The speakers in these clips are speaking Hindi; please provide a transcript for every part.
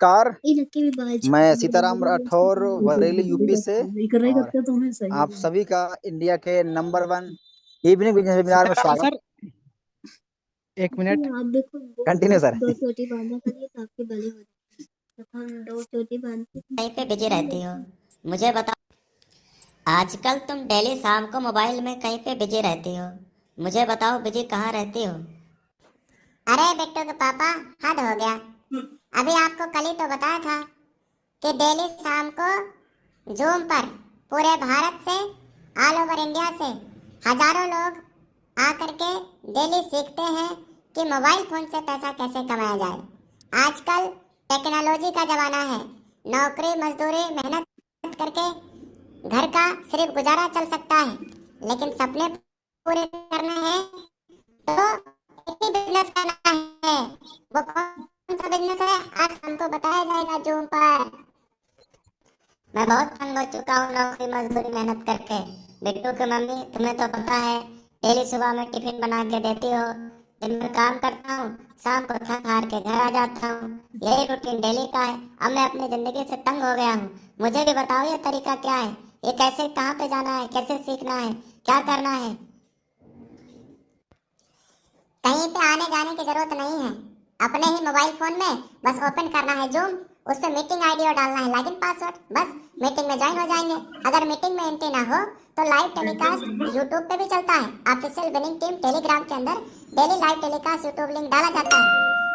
कार। मैं सीताराम राठौर, बरेली यूपी से। और आप सभी का इंडिया के number one evening business webinar में सीताराम स्वागत। सर, एक मिनट। Continue sir. कहीं पे बिजी रहती हो? मुझे बताओ। आजकल तुम डेली शाम को मोबाइल में कहीं पे बिजी रहती हो। मुझे बताओ, बिजी कहाँ रहती हो? अरे बिट्टू के पापा, हद हो गया। अभी आपको कल ही तो बताया था कि डेली शाम को जूम पर पूरे भारत से, ऑल ओवर इंडिया से हजारों लोग आकर के डेली सीखते हैं कि मोबाइल फोन से पैसा कैसे कमाया जाए। आजकल टेक्नोलॉजी का जमाना है। नौकरी मजदूरी मेहनत करके घर का सिर्फ गुजारा चल सकता है, लेकिन सपने पूरे करने हैं तो एक ही बिजनेस करना है। वो कौन सा बिजनेस है, आज हमको बताया जाएगा जूम पर। मैं बहुत तंग हो चुका हूँ नौकरी मजदूरी मेहनत करके। बिट्टू की मम्मी, तुम्हें तो पता है, डेली सुबह में टिफिन बना के देती हो। दिन भर काम करता हूँ, शाम को थक हार के घर आ जाता हूँ। यही रूटीन डेली का है। अब मैं अपनी जिंदगी से तंग हो गया हूँ। मुझे भी बताओ, ये तरीका क्या है? ये कैसे, कहाँ पे जाना है, कैसे सीखना है, क्या करना है? कहीं पे आने जाने की जरूरत नहीं है। अपने ही मोबाइल फोन में बस ओपन करना है जूम, उस पे मीटिंग आईडी और डालना है लॉगिन पासवर्ड, बस मीटिंग में ज्वाइन हो जाएंगे। अगर मीटिंग में एंट्री ना हो तो लाइव टेलीकास्ट यूट्यूब पे भी चलता है। ऑफिशियल विनिंग टीम टेलीग्राम के अंदर daily live telecast YouTube link डाला जाता है,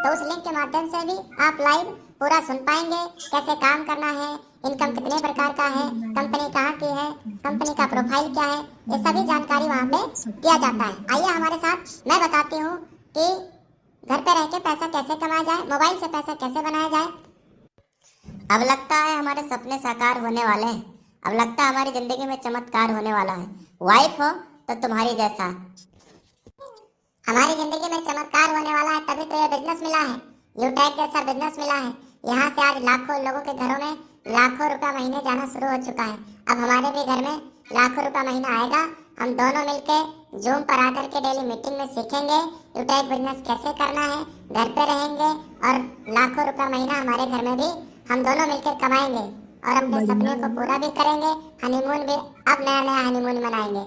तो उस लिंक के माध्यम से भी आप लाइव पूरा सुन पाएंगे कैसे काम करना है, इनकम कितने प्रकार का है, कंपनी कहाँ की है, कंपनी का प्रोफाइल क्या है, ये सभी जानकारी वहाँ पे दिया जाता है। आइए हमारे साथ, मैं बताती हूँ कि घर पे रह के पैसा कैसे कमाया जाए, मोबाइल से पैसा कैसे बनाया जाए। अब लगता है हमारे सपने साकार होने वाले हैं। अब लगता है हमारी जिंदगी में चमत्कार होने वाला है। वाइफ हो तो तुम्हारी जैसा हमारी जिंदगी में चमत्कार होने वाला है, तभी तो ये बिजनेस मिला है, यूटैक जैसा बिजनेस मिला है। यहाँ से आज लाखों लोगों के घरों में लाखों रुपया महीने जाना शुरू हो चुका है। अब हमारे भी घर में लाखों रुपया महीना आएगा। हम दोनों मिलके जूम पर आकर के डेली मीटिंग में सीखेंगे यूटैक बिजनेस कैसे करना है, घर पे रहेंगे और लाखों रुपया महीना हमारे घर में भी हम दोनों मिलकर कमाएंगे और अपने सपने को पूरा भी करेंगे। हनीमून भी अब नया नया हनीमून मनाएंगे।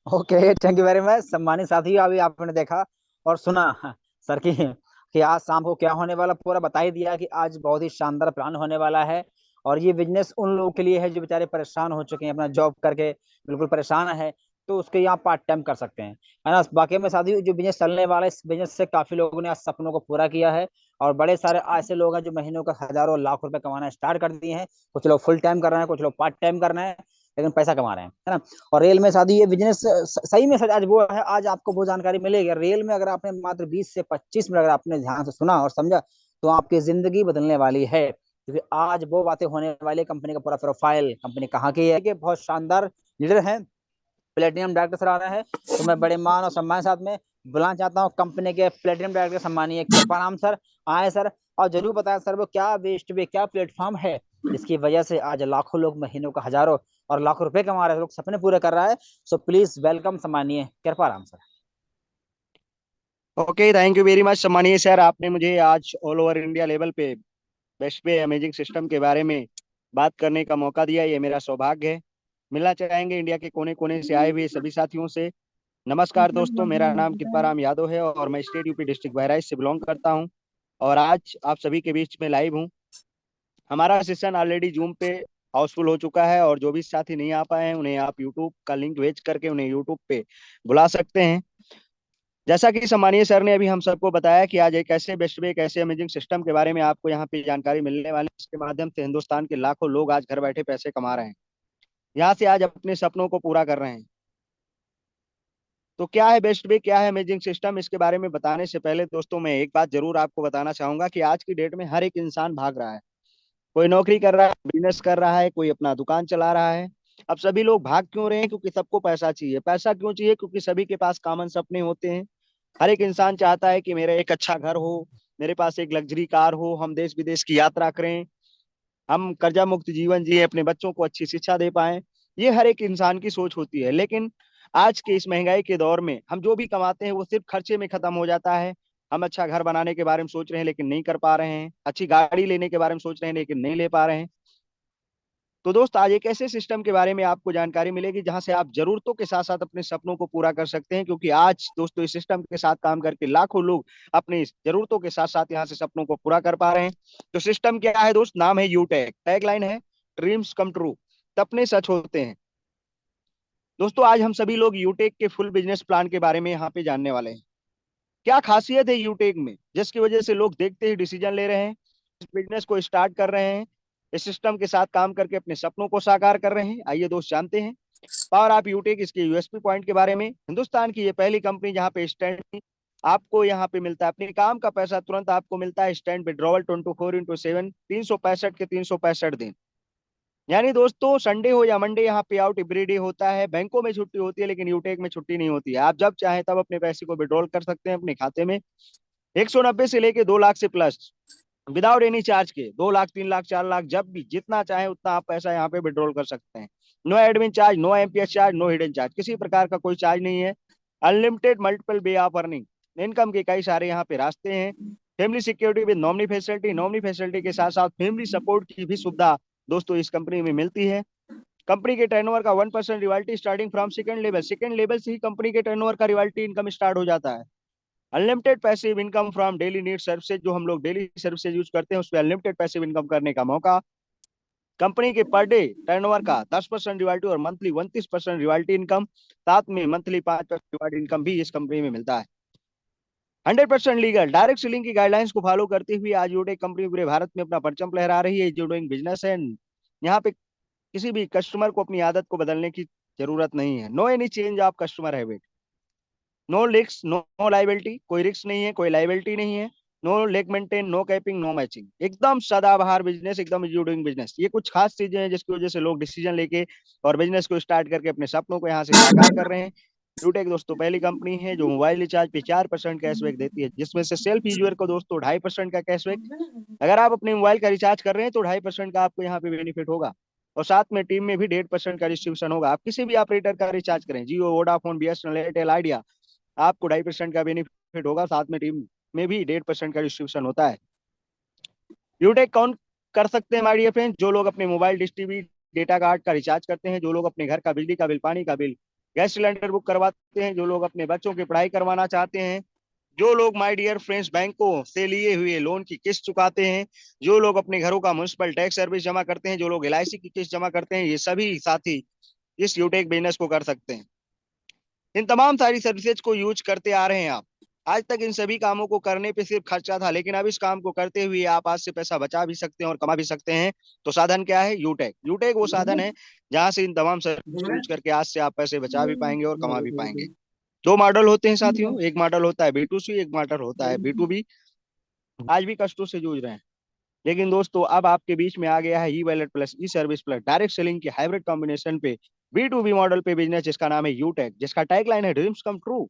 Okay, thank you very much सम्मानित साथी। अभी आपने देखा और सुना सर कि आज शाम को क्या होने वाला, पूरा बता ही दिया कि आज बहुत ही शानदार प्लान होने वाला है। और ये बिजनेस उन लोगों के लिए है जो बेचारे परेशान हो चुके हैं, अपना जॉब करके बिल्कुल परेशान है, तो उसके यहाँ पार्ट टाइम कर सकते हैं, है ना। बाकी में साथी, जो बिजनेस चलने वाला है, इस बिजनेस से काफी लोगों ने आज सपनों को पूरा किया है। और बड़े सारे ऐसे लोग हैं जो महीनों का हजारों लाख रुपए कमाना स्टार्ट कर दिए हैं। कुछ लोग फुल टाइम कर रहे हैं, कुछ लोग पार्ट टाइम कर रहे हैं, लेकिन पैसा कमा रहे हैं, है ना। और रेल में शादी, ये बिजनेस सही में सच आज वो है, आज आपको वो जानकारी मिलेगी रेल में। अगर आपने मात्र 20 से 25 मिनट अगर आपने ध्यान से सुना और समझा, तो आपकी जिंदगी बदलने वाली है। क्योंकि आज वो बातें होने वाली, कंपनी का पूरा प्रोफाइल, कंपनी कहाँ की है, कि बहुत शानदार लीडर है, प्लेटिनम डायरेक्टर सर आ रहे हैं। तो मैं बड़े मान और सम्मान के साथ में बुलाना चाहता हूँ कंपनी के प्लेटिनम डायरेक्टर सम्मानीय कृपाराम सर। आए सर, और जरूर बताएं सर वो क्या वेस्ट वे, क्या प्लेटफॉर्म है जिसकी वजह से आज लाखों लोग महीनों का हजारों और लाखों रुपए कमा रहे हैं, लोग सपने पूरे कर रहा है। सो प्लीज वेलकम सम्मानीय Kriparam sir. Okay, thank you very much सम्मानीय सर। आपने मुझे आज ऑल ओवर इंडिया लेवल पे बेस्ट पे अमेजिंग सिस्टम के बारे में बात करने का मौका दिया, ये मेरा सौभाग्य है। मिलना चाहेंगे इंडिया के कोने कोने से आए हुए सभी साथियों से। नमस्कार दोस्तों, मेरा नाम कृपाराम यादव है और मैं स्टेट यूपी डिस्ट्रिक्ट बहराइच से बिलोंग करता हूं और आज आप सभी के बीच में लाइव हूं। हमारा सेशन ऑलरेडी जूम पे हाउसफुल हो चुका है और जो भी साथी नहीं आ पाए हैं उन्हें आप यूट्यूब का लिंक भेज करके उन्हें यूट्यूब पे बुला सकते हैं। जैसा कि सम्मानीय सर ने अभी हम सबको बताया कि आज एक ऐसे बेस्ट वे, एक ऐसे अमेजिंग सिस्टम के बारे में आपको यहाँ पे जानकारी मिलने वाली है, इसके माध्यम से हिंदुस्तान के लाखों लोग आज घर बैठे पैसे कमा रहे हैं, यहाँ से आज अपने सपनों को पूरा कर रहे हैं। तो क्या है बेस्ट वे, क्या है अमेजिंग सिस्टम, इसके बारे में बताने से पहले दोस्तों मैं एक बात जरूर आपको बताना चाहूंगा कि आज की डेट में हर एक इंसान भाग रहा है। कोई नौकरी कर रहा है, बिजनेस कर रहा है, कोई अपना दुकान चला रहा है। अब सभी लोग भाग क्यों रहे हैं? क्योंकि सबको पैसा चाहिए। पैसा क्यों चाहिए? क्योंकि सभी के पास कॉमन सपने होते हैं। हर एक इंसान चाहता है कि मेरा एक अच्छा घर हो, मेरे पास एक लग्जरी कार हो, हम देश विदेश की यात्रा करें, हम कर्जा मुक्त जीवन जिए, अपने बच्चों को अच्छी शिक्षा दे पाएं। ये हर एक इंसान की सोच होती है। लेकिन आज के इस महंगाई के दौर में हम जो भी कमाते हैं वो सिर्फ खर्चे में खत्म हो जाता है। हम अच्छा घर बनाने के बारे में सोच रहे हैं लेकिन नहीं कर पा रहे हैं, अच्छी गाड़ी लेने के बारे में सोच रहे हैं लेकिन नहीं ले पा रहे हैं। तो दोस्त आज एक ऐसे सिस्टम के बारे में आपको जानकारी मिलेगी जहां से आप जरूरतों के साथ साथ अपने सपनों को पूरा कर सकते हैं, क्योंकि आज दोस्तों इस सिस्टम के साथ काम करके लाखों लोग अपनी जरूरतों के साथ साथ यहाँ से सपनों को पूरा कर पा रहे हैं। तो सिस्टम क्या है दोस्त? नाम है यूटेक, टैगलाइन है ड्रीम्स कम ट्रू, सपने सच होते हैं। दोस्तों आज हम सभी लोग यूटेक के फुल बिजनेस प्लान के बारे में यहाँ पे जानने वाले हैं। क्या खासियत है यूटेक में जिसकी वजह से लोग देखते ही डिसीजन ले रहे हैं, इस बिजनेस को स्टार्ट कर रहे हैं, इस सिस्टम के साथ काम करके अपने सपनों को साकार कर रहे हैं। आइए दोस्त जानते हैं पावर ऑफ यूटेक, इसके यूएसपी पॉइंट के बारे में। हिंदुस्तान की ये पहली कंपनी जहां पे स्टैंड आपको यहाँ पे मिलता है, अपने काम का पैसा तुरंत आपको मिलता है। स्टैंड विड्रॉवल 24/7, 365 के 365 दिन। यानी दोस्तों संडे हो या मंडे यहाँ पे आउट एवरी डे होता है। बैंकों में छुट्टी होती है लेकिन यूटेक में छुट्टी नहीं होती है। आप जब चाहें तब अपने पैसे को विड्रॉल कर सकते हैं अपने खाते में। 190 से लेके 2 लाख से प्लस विदाउट एनी चार्ज के 2 लाख, 3 लाख, 4 लाख, जब भी जितना चाहे उतना आप पैसा यहाँ पे विड्रॉल कर सकते हैं। No admin charge, no MPS charge, no hidden charge, किसी प्रकार का कोई चार्ज नहीं है। Unlimited multiple way of earning, income के कई सारे यहाँ पे रास्ते हैं। Family security with nominee facility, nominee facility के साथ साथ फैमिली सपोर्ट की भी सुविधा दोस्तों इस कंपनी में मिलती है। कंपनी के टर्नओवर का 1% royalty starting from second level, second level से ही कंपनी के टर्नओवर का रॉयल्टी इनकम स्टार्ट हो जाता है। Unlimited passive income from daily need services, जो हम लोग डेली सर्विसेज यूज करते हैं उस पर अनलिमिटेड पैसिव इनकम करने का मौका। कंपनी के पर डे टर्नओवर का 10% रॉयल्टी और मंथली 29% रॉयल्टी इनकम, साथ में मंथली 5% रॉयल्टी इनकम भी इस कंपनी में मिलता है। 100% लीगल डायरेक्ट सेलिंग की गाइडलाइंस को फॉलो करते हुए आज यूटेक कंपनी पूरे भारत में अपना परचम लहरा रही है। जो डूइंग बिजनेस है, यहाँ पे किसी भी कस्टमर को अपनी आदत को बदलने की जरूरत नहीं है। No any change of customer habit, no risk, no liability, कोई रिस्क नहीं है, कोई लाइबिलिटी नहीं है। No leg maintain, no capping, no matching, एकदम सदाबहार बिजनेस, एकदम इजी डूइंग बिजनेस। ये कुछ खास चीजें हैं जिसकी वजह से लोग डिसीजन लेके और बिजनेस को स्टार्ट करके अपने सपनों को यहाँ से साकार कर रहे हैं। यूटेक दोस्तों पहली कंपनी है जो मोबाइल रिचार्ज पे 4% कैशबैक देती है, जिसमें से सेल्फ यूजर को दोस्तों 2.5% का कैशबैक। अगर आप अपने मोबाइल का रिचार्ज कर रहे हैं तो 2.5% का आपको यहाँ पे बेनिफिट होगा। और साथ में टीम में भी 1.5% का डिस्ट्रीब्यूशन होगा। आप किसी भी ऑपरेटर का रिचार्ज करें, जियो, वोडाफोन, बीएसएनएल, एयरटेल, आइडिया, आपको 2.5% का बेनिफिट होगा। साथ में टीम में भी 1.5% का डिस्ट्रीब्यूशन होता है। यूटेक कौन कर सकते हैं माय डियर फ्रेंड? जो लोग अपने mobile dish, TV, data card का रिचार्ज करते हैं, जो लोग अपने घर का बिजली का बिल, पानी का बिल, गैस सिलेंडर बुक करवाते हैं, जो लोग अपने बच्चों की पढ़ाई करवाना चाहते हैं, जो लोग माय डियर फ्रेंड्स बैंकों से लिए हुए लोन की किस्त चुकाते हैं, जो लोग अपने घरों का म्युनिसिपल टैक्स सर्विस जमा करते हैं, जो लोग एलआईसी की किस्त जमा करते हैं, ये सभी साथी इस यूटेक बिजनेस को कर सकते हैं। इन तमाम सारी सर्विसेज को यूज करते आ रहे हैं आप। आज तक इन सभी कामों को करने पे सिर्फ खर्चा था, लेकिन अब इस काम को करते हुए आप आज से पैसा बचा भी सकते हैं और कमा भी सकते हैं। तो साधन क्या है? यूटेक। यूटेक वो साधन है जहां से इन तमाम सर्विस को यूज करके आज से आप पैसे बचा भी पाएंगे और कमा भी पाएंगे। दो मॉडल होते हैं साथियों, एक मॉडल होता है B2C, एक मॉडल होता है B2B। आज भी कष्टों से जूझ रहे हैं, लेकिन दोस्तों अब आपके बीच में आ गया है ई वैलेट प्लस ई सर्विस प्लस डायरेक्ट सेलिंग के हाइब्रिड कॉम्बिनेशन पे B2B मॉडल पे बिजनेस, जिसका नाम है यूटेक, जिसका टैगलाइन है ड्रीम्स कम ट्रू।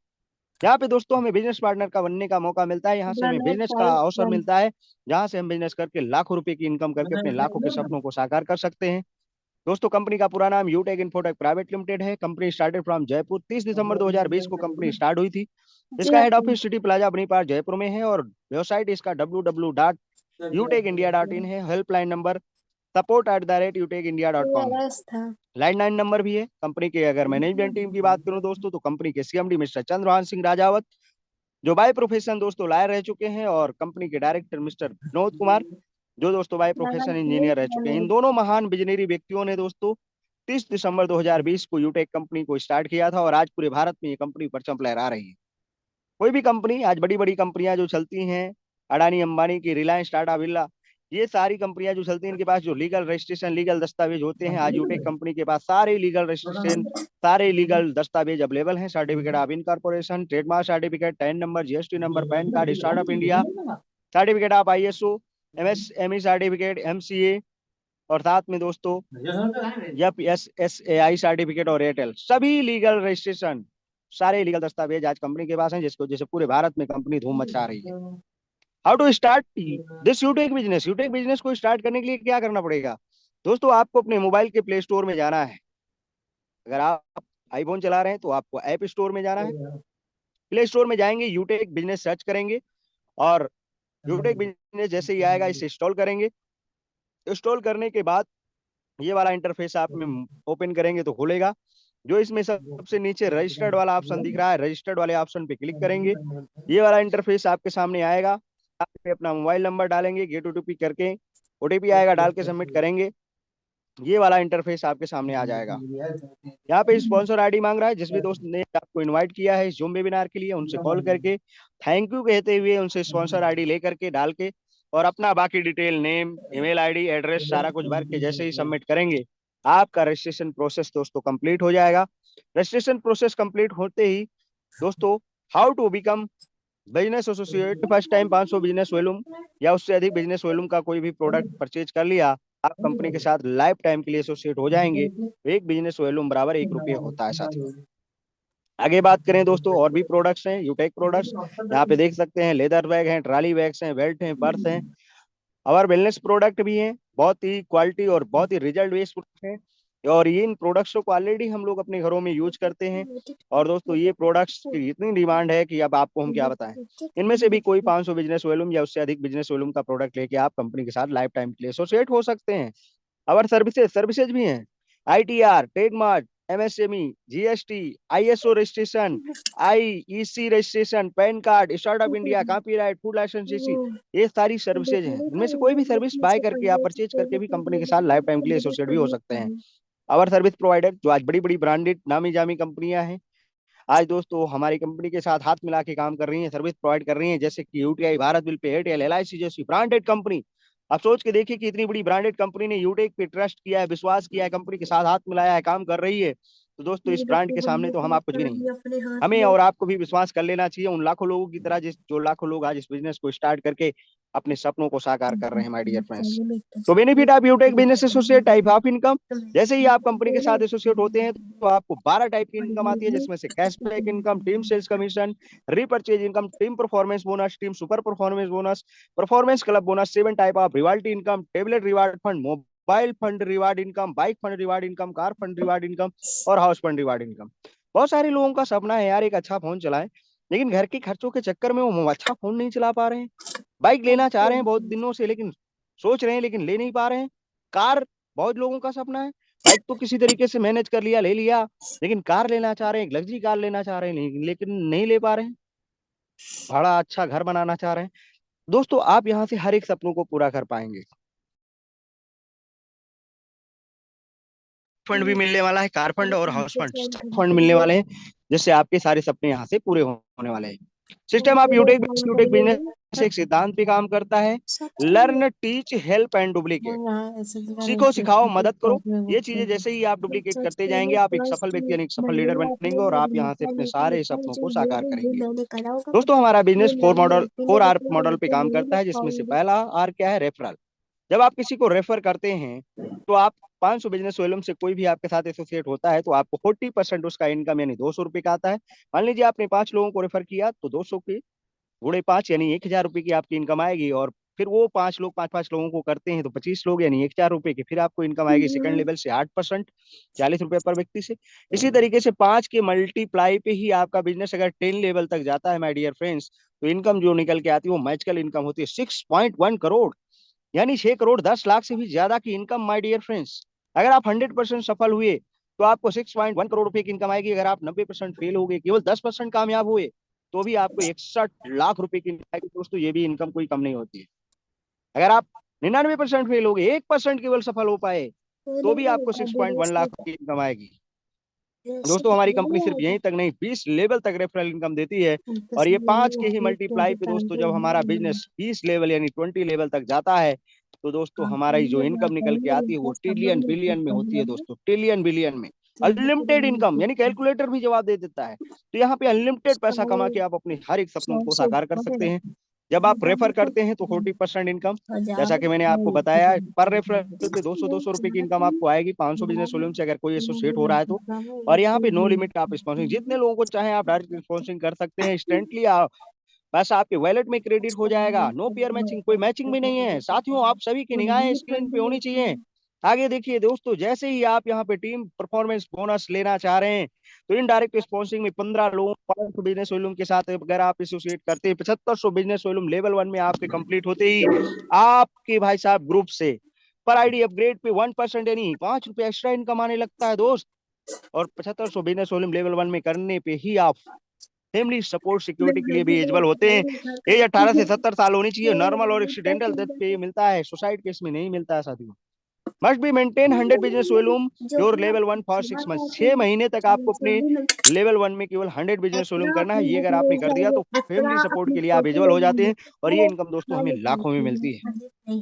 यहाँ पे दोस्तों हमें बिजनेस पार्टनर का बनने का मौका मिलता है, यहाँ से हमें बिजनेस का अवसर मिलता है, जहाँ से हम बिजनेस करके लाखों रुपए की इनकम करके अपने लाखों के सपनों को साकार कर सकते हैं। दोस्तों कंपनी का पूरा नाम यूटेक इन्फोटेक प्राइवेट लिमिटेड है। कंपनी स्टार्टेड फ्रॉम जयपुर, 30 दिसंबर 2020 को कंपनी स्टार्ट हुई थी। इसका हेड ऑफिस सिटी प्लाजा बनी पार्क जयपुर में है और वेबसाइट इसका www.utekindia.in है। हेल्पलाइन नंबर support@utekindia.com है। लैंडलाइन नंबर भी है। कंपनी के अगर मैनेजमेंट टीम की बात करूं दोस्तों, तो कंपनी के सीएमडी मिस्टर चंद्रभान सिंह राजावत, जो बाय प्रोफेशन दोस्तों लायर रह चुके हैं, और कंपनी के डायरेक्टर मिस्टर विनोद कुमार, जो दोस्तों बाय प्रोफेशन इंजीनियर रह चुके हैं। इन दोनों महान विजनरी व्यक्तियों ने दोस्तों 30 दिसंबर 2020 को यूटेक कंपनी को स्टार्ट किया था और आज पूरे भारत में ये कंपनी परचम लहरा रही है। कोई भी कंपनी, आज बड़ी बड़ी कंपनियां जो चलती हैं, अडानी अंबानी की, रिलायंस, टाटा बिरला, ये सारी कंपनियां जो चलती हैं, इनके पास जो लीगल रजिस्ट्रेशन, लीगल दस्तावेज होते हैं, आज यूटेक कंपनी के पास सारे लीगल रजिस्ट्रेशन, सारे लीगल दस्तावेज अवेलेबल हैं। Certificate of incorporation, trademark certificate, tan number, GST number, pan card, startup India certificate of ISO, MSME certificate, MCA, और साथ में दोस्तों FSSAI सर्टिफिकेट और एयरटेल, सभी लीगल रजिस्ट्रेशन, सारे लीगल दस्तावेज आज कंपनी के पास हैं, जिसको जैसे पूरे भारत में कंपनी धूम मचा रही है। How to start this Utech business? Utech business को स्टार्ट करने के लिए क्या करना पड़ेगा दोस्तों? आपको अपने मोबाइल के प्ले स्टोर में जाना है। अगर आप आईफोन चला रहे हैं तो आपको ऐप स्टोर में जाना है। प्ले स्टोर में जाएंगे, यूटेक बिजनेस सर्च करेंगे, और यूटेक बिजनेस जैसे ही आएगा इसे इंस्टॉल करेंगे। इंस्टॉल करने के बाद ये वाला इंटरफेस आप में ओपन करेंगे तो खुलेगा। जो इसमें सबसे नीचे रजिस्टर्ड वाला ऑप्शन दिख रहा है, रजिस्टर्ड वाले ऑप्शन पे क्लिक करेंगे। ये वाला इंटरफेस आपके सामने आएगा। आप पे अपना मोबाइल नंबर डालेंगे, गेट ओटीपी करके ओटीपी आएगा, डाल के सबमिट करेंगे। ये वाला इंटरफेस आपके सामने आ जाएगा। यहाँ पे स्पॉन्सर आईडी मांग रहा है। जिस भी दोस्त ने आपको इनवाइट किया है जूम वेबिनार के लिए, उनसे कॉल करके थैंक यू कहते हुए उनसे स्पॉन्सर आईडी लेकर के डाल के और अपना बाकी detail, name, email ID, address सारा कुछ भर के जैसे ही सबमिट करेंगे आपका रजिस्ट्रेशन प्रोसेस दोस्तों कंप्लीट हो जाएगा। रजिस्ट्रेशन प्रोसेस कंप्लीट होते ही दोस्तों how to become business associate, first time 500 business volume या उससे अधिक बिजनेस वॉल्यूम का कोई भी प्रोडक्ट परचेज कर लिया, आप कंपनी के साथ लाइफ टाइम के लिए एसोसिएट हो जाएंगे। एक बिजनेस वॉल्यूम बराबर 1 रुपये होता है साथियों। आगे बात करें दोस्तों, और भी प्रोडक्ट्स हैं यूटेक प्रोडक्ट्स। यहाँ पे देख सकते हैं लेदर बैग हैं, ट्राली बैग्स हैं, बेल्ट हैं, पर्स हैं और वेलनेस प्रोडक्ट भी हैं। बहुत ही क्वालिटी और बहुत ही रिजल्ट बेस्ड प्रोडक्ट हैं और ये इन प्रोडक्ट्स को ऑलरेडी हम लोग अपने घरों में यूज करते हैं। और दोस्तों ये प्रोडक्ट्स की इतनी डिमांड है कि अब आपको हम क्या बताएं। इनमें से भी कोई 500 बिजनेस वॉल्यूम या उससे अधिक बिजनेस वॉल्यूम का प्रोडक्ट लेके आप कंपनी के साथ लाइफ टाइम के लिए एसोसिएट हो सकते हैं। और सर्विसेज भी हैं, ITR, trademark, MSME, GST, ISO registration, IEC registration, PAN card, startup India, copyright, food licence, ये सारी सर्विसेज हैं। इनमें से कोई भी सर्विस बाय करके या परचेज करके भी कंपनी के साथ लाइफ टाइम के लिए एसोसिएट भी हो सकते हैं। और सर्विस प्रोवाइडर जो आज बड़ी बड़ी ब्रांडेड नामी जामी कंपनियां हैं, आज दोस्तों हमारी कंपनी के साथ हाथ मिला के काम कर रही हैं, सर्विस प्रोवाइड कर रही हैं, जैसे कि UTI, Bharat bill pay, Airtel, LIC जैसी ब्रांडेड कंपनी। आप सोच के देखिए कि इतनी बड़ी ब्रांडेड कंपनी ने यूटेक पे ट्रस्ट किया है, विश्वास किया है, कंपनी के साथ हाथ मिलाया है, काम कर रही है। तो दोस्तों इस ब्रांड के सामने तो हम आप कुछ भी नहीं। हमें और आपको भी विश्वास कर लेना चाहिए उन लाखों लोगों की तरह जो लाखों लोग आज इस बिजनेस को स्टार्ट करके अपने सपनों को साकार कर रहे हैं माय डियर फ्रेंड्स। तो benefit of यूटेक business associate, type of income. जैसे ही आप कंपनी के साथ एसोसिएट होते हैं तो आपको 12 टाइप की इनकम आती है, जिसमें से cashback income, team sales commission, repurchase income, team performance bonus, team super performance bonus, performance club bonus, 7 type of reward income, tablet reward fund, mobile fund reward income, bike fund reward income, car fund reward income और हाउस फंड रिवार्ड इनकम। बहुत सारे लोगों का सपना है यार एक अच्छा फोन चलाएं, लेकिन घर के खर्चों के चक्कर में वो अच्छा फोन नहीं चला पा रहे हैं। बाइक लेना चाह रहे हैं बहुत दिनों से, लेकिन सोच रहे हैं लेकिन ले नहीं पा रहे हैं। कार बहुत लोगों का सपना है, बाइक तो किसी तरीके से मैनेज कर लिया, ले लिया, लेकिन कार लेना चाह रहे हैं, लग्जरी कार लेना चाह रहे हैं, लेकिन नहीं ले पा रहे हैं। बड़ा अच्छा घर बनाना चाह रहे हैं। दोस्तों आप यहाँ से हर एक सपनों को पूरा कर पाएंगे। फंड भी मिलने वाला है, कार फंड और हाउस फंड मिलने वाले हैं, जिससे आपके सारे सपने यहाँ से पूरे होने वाले हैं। सिस्टम ऑफ यूटेक बिजनेस एक सिद्धांत पे काम करता है, learn, teach, help and duplicate. सीखो, सिखाओ, मदद करो। ये चीजें जैसे ही आप डुप्लीकेट करते जाएंगे आप एक सफल व्यक्ति यानी एक सफल लीडर बनेंगे और आप यहाँ से अपने सारे सपनों को साकार करेंगे। दोस्तों हमारा बिजनेस 4 आर मॉडल पे काम करता है, जिसमें से पहला आर क्या है, रेफरल। जब आप किसी को रेफर करते हैं तो आप 500 बिजनेस वॉल्यूम से कोई भी आपके साथ एसोसिएट होता है तो आपको 40% उसका इनकम यानी 200 रुपए का आता है। मान लीजिए आपने 5 लोगों को रेफर किया तो 200 के गुणे 5 यानी 1000 रुपए की आपकी इनकम आएगी। और फिर वो 5 लोग 5-5 लोगों को करते हैं तो 25 लोग यानी 1000 रुपए की फिर आपको इनकम आएगी सेकंड लेवल से 8%, 40 रुपए पर व्यक्ति से। इसी तरीके से 5 के मल्टीप्लाई पे ही आपका बिजनेस अगर 10 लेवल तक जाता है माय डियर फ्रेंड्स, तो इनकम जो निकल के आती है वो मैजिकल इनकम होती है 6.1 करोड़ यानी 6 करोड़ 10 लाख से भी ज्यादा की इनकम माय डियर फ्रेंड्स। अगर आप 100% सफल हुए तो आपको 6.1 करोड़ रुपए की इनकम आएगी। अगर आप 90% फेल हो गए, केवल 10% कामयाब हुए, तो भी आपको 61 लाख रुपए की इनकम आएगी। दोस्तों ये भी इनकम कोई कम नहीं होती है। अगर आप 99% फेल हो गए, 1% केवल सफल हो पाए, तो भी आपको 6.1 लाख की इनकम आएगी। दोस्तों हमारी कंपनी सिर्फ यहीं तक नहीं 20 लेवल तक रेफरल इनकम देती है। और ये 5 के ही मल्टीप्लाई पे दोस्तों जब हमारा बिजनेस 20 लेवल यानी 20 लेवल तक जाता है तो दोस्तों हमारा जो इनकम निकल के आती है वो ट्रिलियन बिलियन में होती है। दोस्तों ट्रिलियन बिलियन में अनलिमिटेड इनकम यानी कैलकुलेटर भी जवाब दे देता है। तो यहाँ पे अनलिमिटेड पैसा कमा के आप अपने हर एक सपनों को साकार कर सकते हैं। जब आप रेफर करते हैं तो 40% इनकम, जैसा कि मैंने आपको बताया, पर रेफरल पे 200 रुपए की इनकम आपको आएगी 500 बिजनेस वॉल्यूम से अगर कोई एसोसिएट हो रहा है तो। और यहाँ पे नो लिमिट आप स्पॉन्सरिंग जितने लोगों को चाहे आप डायरेक्ट स्पॉन्सरिंग कर सकते हैं। इंस्टेंटली पैसा आपके वॉलेट में क्रेडिट हो जाएगा। नो पेयर मैचिंग, कोई मैचिंग भी नहीं है। साथियों आप सभी की निगाहें स्क्रीन पे होनी चाहिए। आगे देखिए दोस्तों, जैसे ही आप यहाँ पे टीम परफॉर्मेंस बोनस लेना चाह रहे हैं तो इनडायरेक्ट स्पॉन्सरिंग में 15 लोग 500 बिजनेस वॉल्यूम के साथ अगर आप एसोसिएट करते हैं 7500 बिजनेस वॉल्यूम लेवल 1 में आपके कंप्लीट होते ही आपके भाई साहब ग्रुप से पर आईडी अपग्रेड पे 1% यानी ₹5 एक्स्ट्रा इनकम आने लगता है दोस्त। और 7500 बिजनेस वॉल्यूम लेवल 1 में करने पे ही आप फैमिली सपोर्ट सिक्योरिटी के लिए भी एलिजिबल होते हैं। एज 18 से 70 साल होनी चाहिए। नॉर्मल और एक्सीडेंटल डेथ पे मिलता है, सुसाइड केस में नहीं मिलता है साथियों। Must be maintain 100 business volume your level 1 for 6 month. 6 महीने तक आपको अपने लेवल 1 में केवल 100 बिजनेस वॉल्यूम करना है। ये अगर आपने कर दिया तो फैमिली सपोर्ट के लिए आप एलिजिबल हो जाते हैं और ये इनकम दोस्तों हमें लाखों में मिलती है।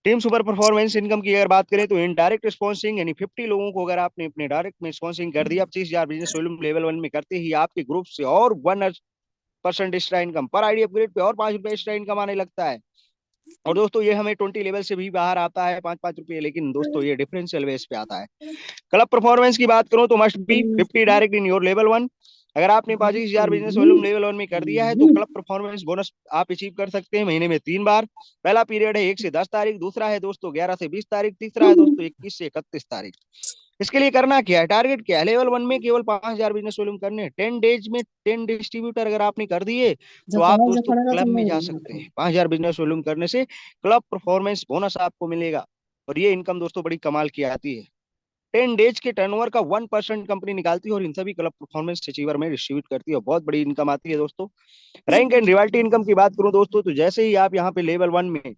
टीम सुपर परफॉर्मेंस इनकम की अगर बात करें तो इनडायरेक्ट स्पॉन्सरिंग यानी 50 लोगों को अगर आपने अपने डायरेक्ट में स्पॉन्सरिंग कर दिया 25,000 बिजनेस वॉल्यूम लेवल 1 में करते ही आपके ग्रुप से और 1% एक्स्ट्रा इनकम पर आईडी अपग्रेड पे और ₹5 एक्स्ट्रा इनकम आने लगता है। और दोस्तों ये हमें 20 लेवल से भी बाहर आता है 5-5 रुपए, लेकिन दोस्तों ये डिफरेंशियल बेस पे आता है। क्लब परफॉर्मेंस की बात करूं तो must be 50 direct in your level 1। अगर आपने 25,000 बिजनेस वॉल्यूम लेवल 1 में कर दिया है तो क्लब परफॉर्मेंस बोनस आप अचीव कर सकते हैं महीने में 3 बार। पहला पीरियड है 1 से 10 तारीख, दूसरा है दोस्तों 11 से 20 तारीख, तीसरा है दोस्तों 21 से 31 तारीख। इसके लिए करना क्या है, टारगेट क्या है, लेवल 1 में केवल 5,000 बिजनेस वॉल्यूम करने 10 डेज में 10 डिस्ट्रीब्यूटर अगर आपने कर दिए तो आप दोस्तों क्लब में जा सकते हैं। 5,000 बिजनेस वॉल्यूम करने से क्लब परफॉर्मेंस बोनस आपको मिलेगा और ये इनकम दोस्तों बड़ी कमाल की आती है। 10 डेज के टर्नओवर का 1% कंपनी निकालती है और इन सभी क्लब परफॉर्मेंस अचीवर में डिस्ट्रीब्यूट करती है। बहुत बड़ी इनकम आती है दोस्तों। रैंक एंड रिवाल्टी इनकम की बात करूं दोस्तों तो जैसे ही आप यहाँ पे लेवल 1 में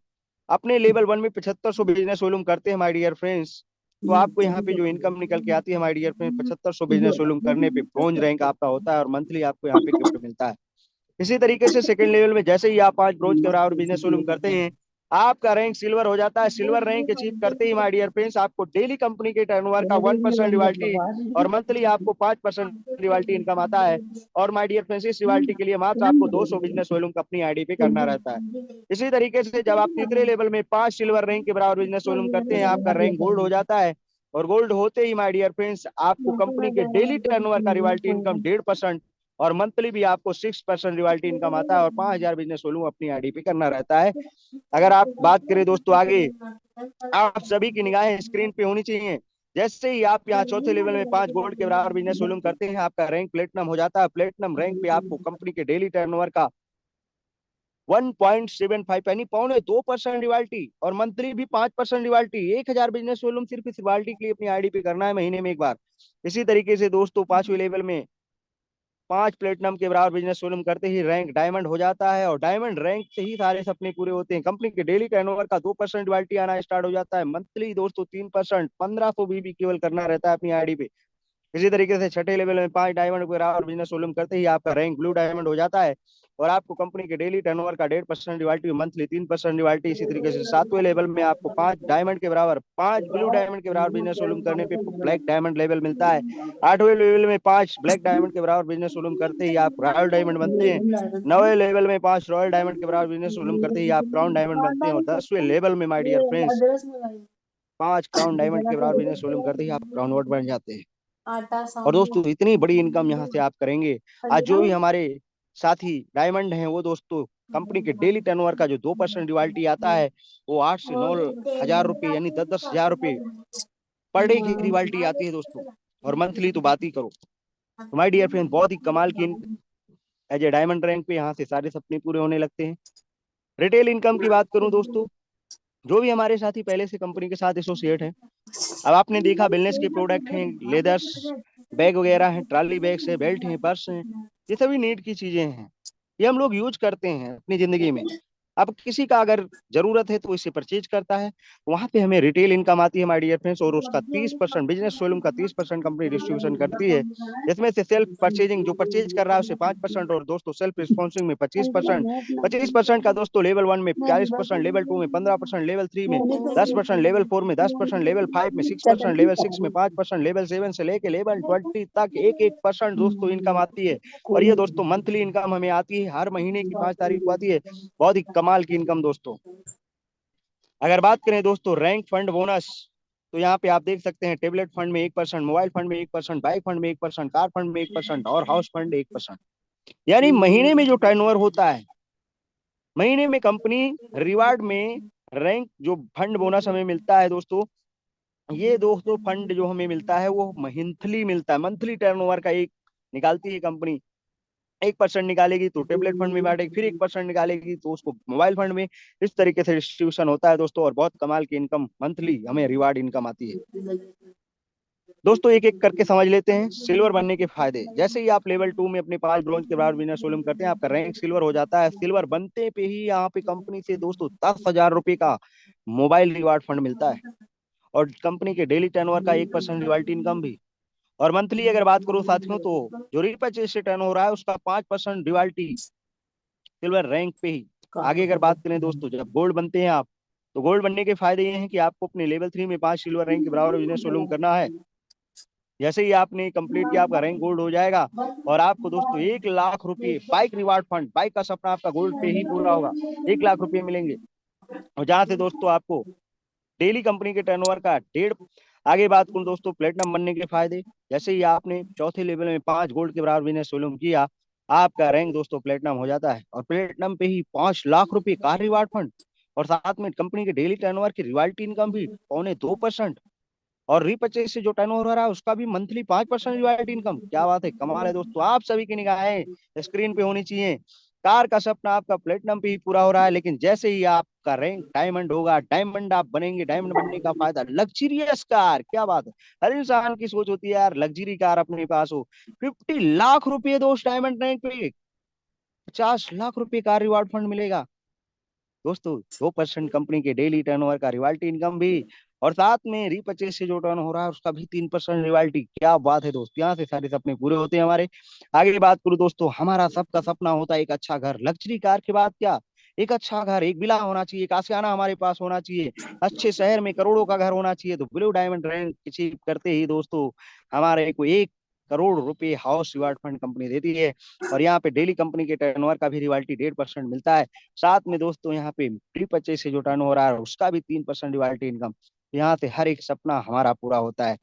अपने लेवल 1 में 7500 बिजनेस वॉल्यूम करते हैं माय डियर फ्रेंड्स, तो आपको यहाँ पे जो इनकम निकल के आती है my dear friends 7500 business volume करने पे ब्रोंज रैंक आपका होता है और मंथली आपको यहाँ पे गिफ्ट मिलता है। इसी तरीके से सेकंड लेवल में जैसे ही आप 5 ब्रोंज के बराबर बिजनेस वॉल्यूम करते हैं आपका रैंक सिल्वर हो जाता है। सिल्वर रैंक अचीव करते ही माय डियर फ्रेंड्स आपको डेली कंपनी के टर्नओवर का 1% रिवाल्टी और मंथली आपको 5% रिवाल्टी इनकम आता है। और माय डियर फ्रेंड्स इस रिवाल्टी के लिए मात्र आपको 200 बिजनेस वॉल्यूम अपनी आईडी पे करना रहता है। इसी तरीके से जब आप तीसरे लेवल में 5 सिल्वर रैंक के बराबर बिजनेस वॉल्यूम करते हैं आपका रैंक गोल्ड हो जाता है। और गोल्ड होते ही माय डियर फ्रेंड्स आपको कंपनी के डेली टर्नओवर का रिवाल्टी इनकम 1.5% और मंथली भी आपको 6% रिवाल्टी इनकम आता है और 5,000 बिजनेस वॉल्यूम अपनी आईडी पे करना रहता है। अगर आप बात करें दोस्तों आगे, आप सभी की निगाहें स्क्रीन पे होनी चाहिए। जैसे ही आप यहाँ चौथे लेवल में 5 गोल्ड के बराबर बिजनेस वॉल्यूम करते हैं आपका रैंक प्लेटिनम हो जाता है। प्लेटिनम रैंक पे आपको कंपनी के डेली टर्नओवर का 1.75 यानी 2.25% रिवाल्टी और मंथली भी 5% रिवाल्टी। 1,000 बिजनेस वॉल्यूम सिर्फ इस रिवाल्टी के लिए अपनी आईडी पे करना है महीने में एक बार। इसी तरीके से दोस्तों 5वें लेवल में 5 प्लेटिनम के बराबर बिजनेस वॉल्यूम करते ही रैंक डायमंड हो जाता है और डायमंड रैंक से ही सारे सपने पूरे होते हैं। कंपनी के डेली टर्नओवर का 2% रॉयल्टी आना स्टार्ट हो जाता है। मंथली दोस्तों 3% 1500 भी केवल करना रहता है अपनी आईडी पे। इसी तरीके से छठे लेवल में 5 डायमंड के बराबर बिजनेस वॉल्यूम करते ही आपका रैंक ब्लू डायमंड हो जाता है और आपको कंपनी के डेली टर्नओवर का 1.5% रिवाल्टी, मंथली 3% रिवाल्टी। इसी तरीके से 7वें लेवल में आपको 5 डायमंड के बराबर 5 ब्लू डायमंड के बराबर बिजनेस वॉल्यूम करने पे ब्लैक डायमंड लेवल मिलता है। 8वें लेवल में 5 ब्लैक डायमंड के बराबर बिजनेस वॉल्यूम करते ही आप रॉयल डायमंड बनते हैं। 9वें लेवल में 5 रॉयल डायमंड के बराबर बिजनेस वॉल्यूम करते ही आप क्राउन डायमंड बनते हैं और 10वें लेवल में my dear friends 5 crown diamond के बराबर बिजनेस वॉल्यूम करते ही आप क्राउन वर्ड बन जाते हैं। और दोस्तों इतनी बड़ी इनकम यहाँ से आप करेंगे। आज जो भी हमारे साथी डायमंड हैं वो दोस्तों कंपनी के डेली टर्नओवर का जो 2% रॉयल्टी आता है वो 8 से 9 हजार रुपए यानी 10-10 हजार रुपए पर डे की रॉयल्टी आती है दोस्तों। और मंथली तो बात ही करो। तो माय डियर फ्रेंड बहुत ही कमाल की एज ए डायमंड रैंक पे यहाँ से सारे सपने पूरे होने लगते हैं। रिटेल इनकम की बात करूं दोस्तों, जो भी हमारे साथी पहले से कंपनी के साथ एसोसिएट हैं, अब आपने देखा वेलनेस के प्रोडक्ट हैं, लेदर्स बैग वगैरह हैं, ट्रॉली बैग्स है, बेल्ट हैं, पर्स हैं, ये सभी नीड की चीजें हैं। ये हम लोग यूज करते हैं अपनी जिंदगी में। अब किसी का अगर जरूरत है तो इसे परचेज करता है, वहां पे हमें रिटेल इनकम आती है माय डियर फ्रेंड्स और उसका 30% बिजनेस वॉल्यूम का 30% कंपनी डिस्ट्रीब्यूशन करती है। इसमें से सेल्फ परचेजिंग जो परचेज कर रहा है उसे 5% और दोस्तों सेल्फ रिस्पॉन्सिंग में 25% का दोस्तों लेवल 1 में 40%, लेवल 2 में 15%, लेवल 3 में 10%, लेवल 4 में 10%, लेवल 5 में 6%, लेवल 6 में 5%, लेवल 7 से लेके लेवल 20 तक 1% दोस्तों इनकम आती है। और ये दोस्तों मंथली इनकम हमें आती है, हर महीने की 5 तारीख को आती है। बहुत ही कमाल की इनकम दोस्तों। अगर बात करें दोस्तों रैंक फंड बोनस, तो यहाँ पे आप देख सकते हैं टेबलेट फंड में 1%, मोबाइल फंड में 1%, बाइक फंड में 1%, कार फंड में 1% और हाउस फंड 1%। यानी महीने में जो टर्नओवर होता है, महीने में कंपनी रिवार्ड में रैंक जो फंड बोनस हमें मिलता है दोस्तों ये दोस्तों फंड जो हमें मिलता है वो मंथली मिलता है, मंथली टर्नओवर का एक निकालती है कंपनी। 1% निकालेगी तो टेबलेट फंड में बांटेगी, फिर 1% निकालेगी तो उसको मोबाइल फंड में। इस तरीके से डिस्ट्रीब्यूशन होता है दोस्तों, और बहुत कमाल की इनकम मंथली हमें रिवार्ड इनकम आती है। दोस्तों एक एक करके समझ लेते हैं सिल्वर बनने के फायदे। जैसे ही आप लेवल 2 में अपने 5 ब्रॉन्ज के बाद विनर सोलम करते हैं, आपका रैंक सिल्वर हो जाता है। सिल्वर बनते पे ही यहाँ पे कंपनी से दोस्तों 10,000 रुपए का मोबाइल रिवार्ड फंड मिलता है, और कंपनी के डेली टर्नओवर का 1% रॉयल्टी इनकम भी। और मंथली अगर बात करूं साथियों, तो जो रीपरचेज से टर्न हो रहा है उसका 5% रॉयल्टी सिल्वर रैंक पे ही। आगे अगर बात करें दोस्तों, जब गोल्ड बनते हैं आप, तो गोल्ड बनने के फायदे ये हैं कि आपको अपने लेवल 3 में 5 सिल्वर रैंक के बराबर बिजनेस सोलम करना है। जैसे ही आपने कंप्लीट किया, आपका रैंक गोल्ड हो जाएगा, और आपको दोस्तों 1 लाख रुपए बाइक रिवार्ड फंड, बाइक का सपना आपका गोल्ड पे ही पूरा होगा, 1 लाख रुपए मिलेंगे। और जहां से दोस्तों आपको डेली कंपनी के टर्नओवर का डेढ़। आगे बात करूं दोस्तों प्लेटिनम बनने के फायदे। जैसे ही आपने चौथे लेवल में 5 गोल्ड के बराबर बिजनेस सोलम किया, आपका रैंक दोस्तों प्लेटिनम हो जाता है, और प्लेटिनम पे ही 5 लाख रुपए का रिवार्ड फंड, और साथ में कंपनी के डेली टर्नओवर की रॉयल्टी इनकम भी 2.25%। और रीपरचेज से जो टर्नओवर हो रहा है उसका भी मंथली 5% रॉयल्टी इनकम। क्या बात है, कमाल है दोस्तों। आप सभी की निगाहें स्क्रीन पे होनी चाहिए। कार का सपना आपका प्लेटिनम पे ही पूरा हो रहा है, लेकिन जैसे ही आपका रैंक डायमंड होगा, डायमंड आप बनेंगे, डायमंड बनने का फायदा लग्जरियस कार। क्या बात है, हर इंसान की सोच होती है यार लग्जरी कार अपने पास हो। 50 लाख रुपए दोस्त डायमंड रैंक पे, 50 लाख रुपए कार रिवार्ड फंड मिलेगा दोस्तों। 2% कंपनी के डेली टर्नओवर का रिवाल्टी इनकम भी, और साथ में रीपरचेज से जो टर्न हो रहा है उसका भी 3% रिवाल्टी। क्या बात है दोस्त, यहाँ से सारे सपने पूरे होते हैं हमारे। आगे बात करूँ दोस्तों, हमारा सबका सपना होता है एक अच्छा घर। लग्जरी कार के बाद क्या, एक अच्छा घर, एक विला होना चाहिए, एक आशियाना हमारे पास होना चाहिए, अच्छे शहर में करोड़ों का घर होना चाहिए। तो ब्लू डायमंड रैंक अचीव करते ही दोस्तों हमारे को 1 करोड़ रुपए हाउस रिवार्ड फंड कंपनी देती है, और यहाँ पे डेली कंपनी के टर्नओवर का भी रिवाल्टी 1.5% मिलता है। साथ में दोस्तों यहाँ पे प्री परचेज से जो टर्न हो रहा है उसका भी 3% रॉयल्टी इनकम। यहाँ से हर एक सपना हमारा पूरा होता है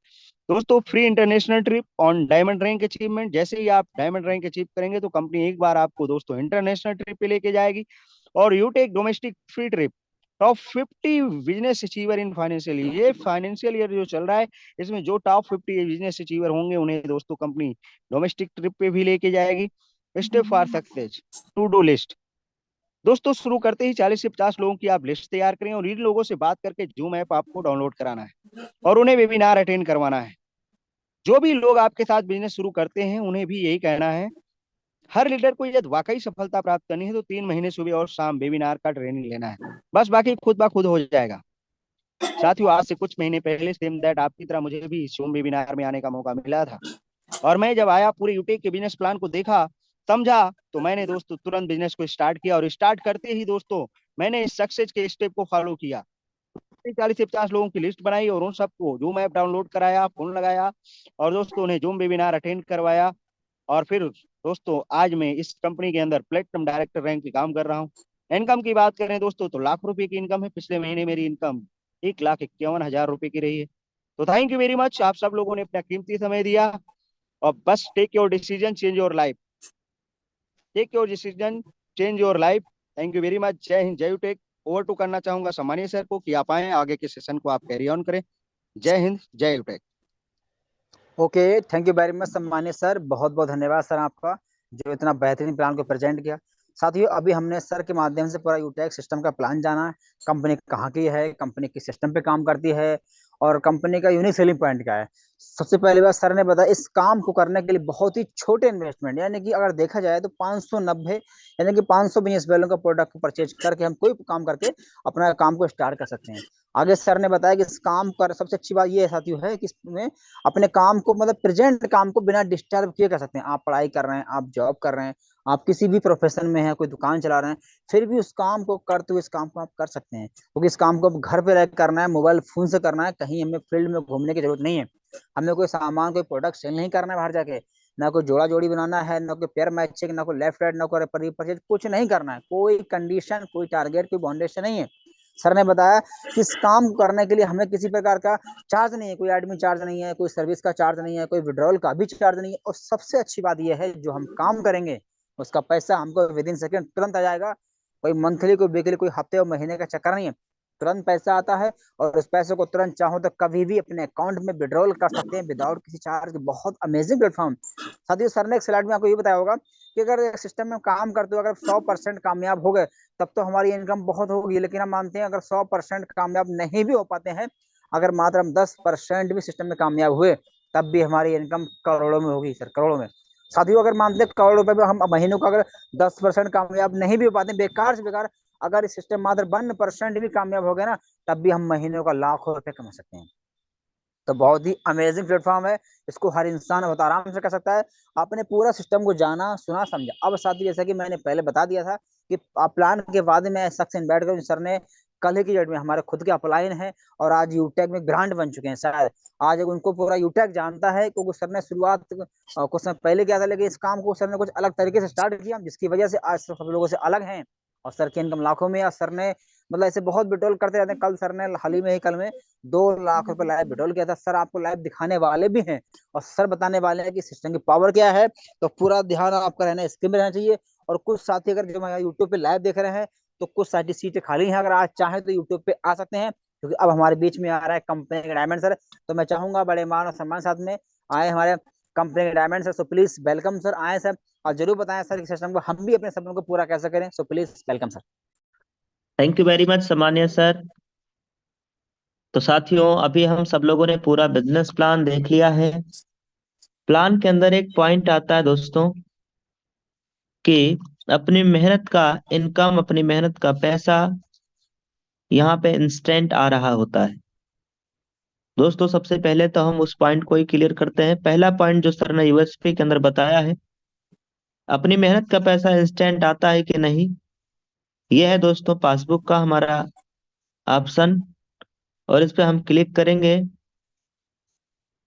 दोस्तों। Free international trip on diamond rank achievement. जैसे ही आप डायमंड रैंक अचीव करेंगे तो कंपनी एक बार आपको दोस्तों इंटरनेशनल ट्रिप पे लेके जाएगी, और Utech domestic free trip top 50 business achiever in financial. ये फाइनेंशियल ईयर जो चल रहा है, इसमें जो टॉप 50 बिजनेस अचीवर होंगे उन्हें दोस्तों कंपनी डोमेस्टिक ट्रिप पे भी लेके जाएगी। Step for success, to do list. दोस्तों शुरू करते ही 40 से 50 लोगों की आप लिस्ट तैयार करें, और इन लोगों से बात करके जूम ऐप आपको डाउनलोड कराना है, और उन्हें वेबिनार अटेंड करवाना है। जो भी लोग आपके साथ बिजनेस शुरू करते हैं उन्हें भी यही कहना है, हर लीडर को यदि वाकई सफलता प्राप्त करनी है तो 3 महीने सुबह और शाम वेबिनार का ट्रेनिंग लेना है, बस बाकी खुद ब खुद हो जाएगा। साथियों आज से कुछ महीने पहले सेम दैट आपकी तरह मुझे भी जूम वेबिनार में आने का मौका मिला था, और मैं जब आया पूरे यूटेक के बिजनेस प्लान को देखा, समझा, तो मैंने दोस्तों तुरंत बिजनेस को स्टार्ट किया, और स्टार्ट करते ही दोस्तों मैंने इस सक्सेस के स्टेप को फॉलो किया। 40 से 50 लोगों की लिस्ट बनाई, और उन सबको जूम ऐप डाउनलोड कराया, फोन लगाया, और दोस्तों उन्हें जूम वेबिनार अटेंड करवाया। और फिर दोस्तों आज मैं इस कंपनी के अंदर प्लेटिनम डायरेक्टर रैंक पे काम कर रहा हूँ। इनकम की बात करें दोस्तों तो लाख रुपए की इनकम है। पिछले महीने मेरी इनकम 1,51,000 रुपए की रही है। तो थैंक यू वेरी मच, आप सब लोगों ने अपना कीमती समय दिया, और बस take your decision change your life, take your decision change your life. Thank you very much. जय हिंद, जय यूटेक। ओवर टू करना चाहूंगा सम्मानीय सर को कि आप आए आगे के सेशन को आप कैरी ऑन करें। जय हिंद, जय UTech. Okay, thank you very much सम्मानित सर, बहुत बहुत धन्यवाद सर आपका, जो इतना बेहतरीन प्लान को प्रेजेंट किया। साथियों अभी हमने सर के माध्यम से पूरा यूटेक सिस्टम का प्लान जाना, कंपनी कहाँ की है, कंपनी किस सिस्टम पे काम करती है, और कंपनी का यूनिक सेलिंग पॉइंट क्या है। सबसे पहली बात सर ने बताया, इस काम को करने के लिए बहुत ही छोटे इन्वेस्टमेंट, यानी कि अगर देखा जाए तो 590 यानी कि 500 बिजनेस वैल्यू का प्रोडक्ट को परचेज करके हम कोई काम करके अपना काम को स्टार्ट कर सकते हैं। आगे सर ने बताया कि इस काम कर सबसे अच्छी बात ये साथियों है कि इसमें अपने काम को मतलब प्रेजेंट काम को बिना डिस्टर्ब किए कर सकते हैं। आप पढ़ाई कर रहे हैं, आप जॉब कर रहे हैं, आप किसी भी प्रोफेशन में हैं, कोई दुकान चला रहे हैं, फिर भी उस काम को करते हुए इस काम को आप कर सकते हैं, क्योंकि इस काम को अब घर पे रह करना है, मोबाइल फोन से करना है, कहीं हमें फील्ड में घूमने की जरूरत नहीं है। हमें कोई सामान कोई प्रोडक्ट सेल नहीं करना है बाहर जाके, ना कोई जोड़ा जोड़ी बनाना है, ना कोई पेयर मैचिंग, ना कोई लेफ्ट राइट, ना कोई परचेज, कुछ नहीं करना है। कोई कंडीशन, कोई टारगेट, कोई बाउंडेशन नहीं है। सर ने बताया कि इस काम को करने के लिए हमें किसी प्रकार का चार्ज नहीं है, कोई एडमिन चार्ज नहीं है, कोई सर्विस का चार्ज नहीं है, कोई विड्रॉल का भी चार्ज नहीं है, और सबसे अच्छी बात यह है जो हम काम करेंगे उसका पैसा हमको विद इन सेकेंड तुरंत आ जाएगा। कोई मंथली, कोई वीकली, कोई हफ्ते और महीने का चक्कर नहीं है। तुरंत पैसा आता है और उस पैसे को तुरंत चाहो तो कभी भी अपने अकाउंट में विड्रॉल कर सकते हैं विदाउट किसी चार्ज। बहुत अमेजिंग प्लेटफॉर्म। साथियों, सर ने एक स्लाइड में आपको ये बताया होगा कि अगर सिस्टम में काम करते हो, अगर 100% कामयाब हो गए तब तो हमारी इनकम बहुत होगी, लेकिन हम मानते हैं अगर 100% कामयाब नहीं भी हो पाते हैं, अगर मात्र हम 10% भी सिस्टम में कामयाब हुए तब भी हमारी इनकम करोड़ों में होगी सर, करोड़ों में। साथियों, अगर मानते हैं करोड़ रुपए में हम महीनों का अगर 10% कामयाब नहीं भी हो पाते, बेकार से बेकार, अगर इस सिस्टम मात्र 1% भी कामयाब हो गया ना, तब भी हम महीनों का लाखों रुपए कमा सकते हैं। तो बहुत ही अमेजिंग प्लेटफॉर्म है, इसको हर इंसान बहुत आराम से कर सकता है। आपने पूरा सिस्टम को जाना, सुना, समझा। अब साथी, जैसा कि मैंने पहले बता दिया था कि प्लान के बाद में शख्स बैठ कर सर ने कल ही की डेट में हमारे खुद के अपलाइन है और आज यूटेक में ग्रांट बन चुके हैं। शायद आज उनको पूरा यूटेक जानता है, क्योंकि सर ने शुरुआत कुछ समय पहले किया था, लेकिन इस काम को सर ने कुछ अलग तरीके से स्टार्ट किया, जिसकी वजह से आज सब लोगों से अलग हैं और सर की इनकम लाखों में। और सर ने मतलब ऐसे बहुत विड्रॉल करते रहते हैं। कल सर ने हाल ही में ही कल में 2 लाख रुपए लाइव विड्रॉल किया था। सर आपको लाइव दिखाने वाले भी हैं और सर बताने वाले हैं कि सिस्टम की पावर क्या है। तो पूरा ध्यान आपका रहना, स्क्रीन में रहना चाहिए। और कुछ साथी अगर जो यूट्यूब पे लाइव देख रहे हैं तो कुछ साथी सीटें खाली हैं, अगर आज चाहे तो यूट्यूब पे आ सकते हैं, क्योंकि अब हमारे बीच में आ रहा है कंपनी के डायमंड सर। तो मैं चाहूंगा बड़े मान और सम्मान साथ में आए हमारे कंपनी के diamond sir. So please welcome sir, आए सर और जरूर बताएं सर कि सिस्टम को हम भी अपने सपनों को पूरा कैसे करें। So please welcome sir. Thank you very much सम्मान्य सर। तो साथियों, अभी हम सब लोगों ने पूरा बिजनेस प्लान देख लिया है। प्लान के अंदर एक पॉइंट आता है दोस्तों कि अपनी मेहनत का इनकम, अपनी मेहनत का पैसा यहाँ पे इंस्टेंट आ रहा होता है। दोस्तों, सबसे पहले तो हम उस पॉइंट को ही क्लियर करते हैं। पहला पॉइंट जो सर ने यूएसपी के अंदर बताया है, अपनी मेहनत का पैसा इंस्टेंट आता है कि नहीं, यह है दोस्तों पासबुक का हमारा ऑप्शन, और इस पे हम क्लिक करेंगे।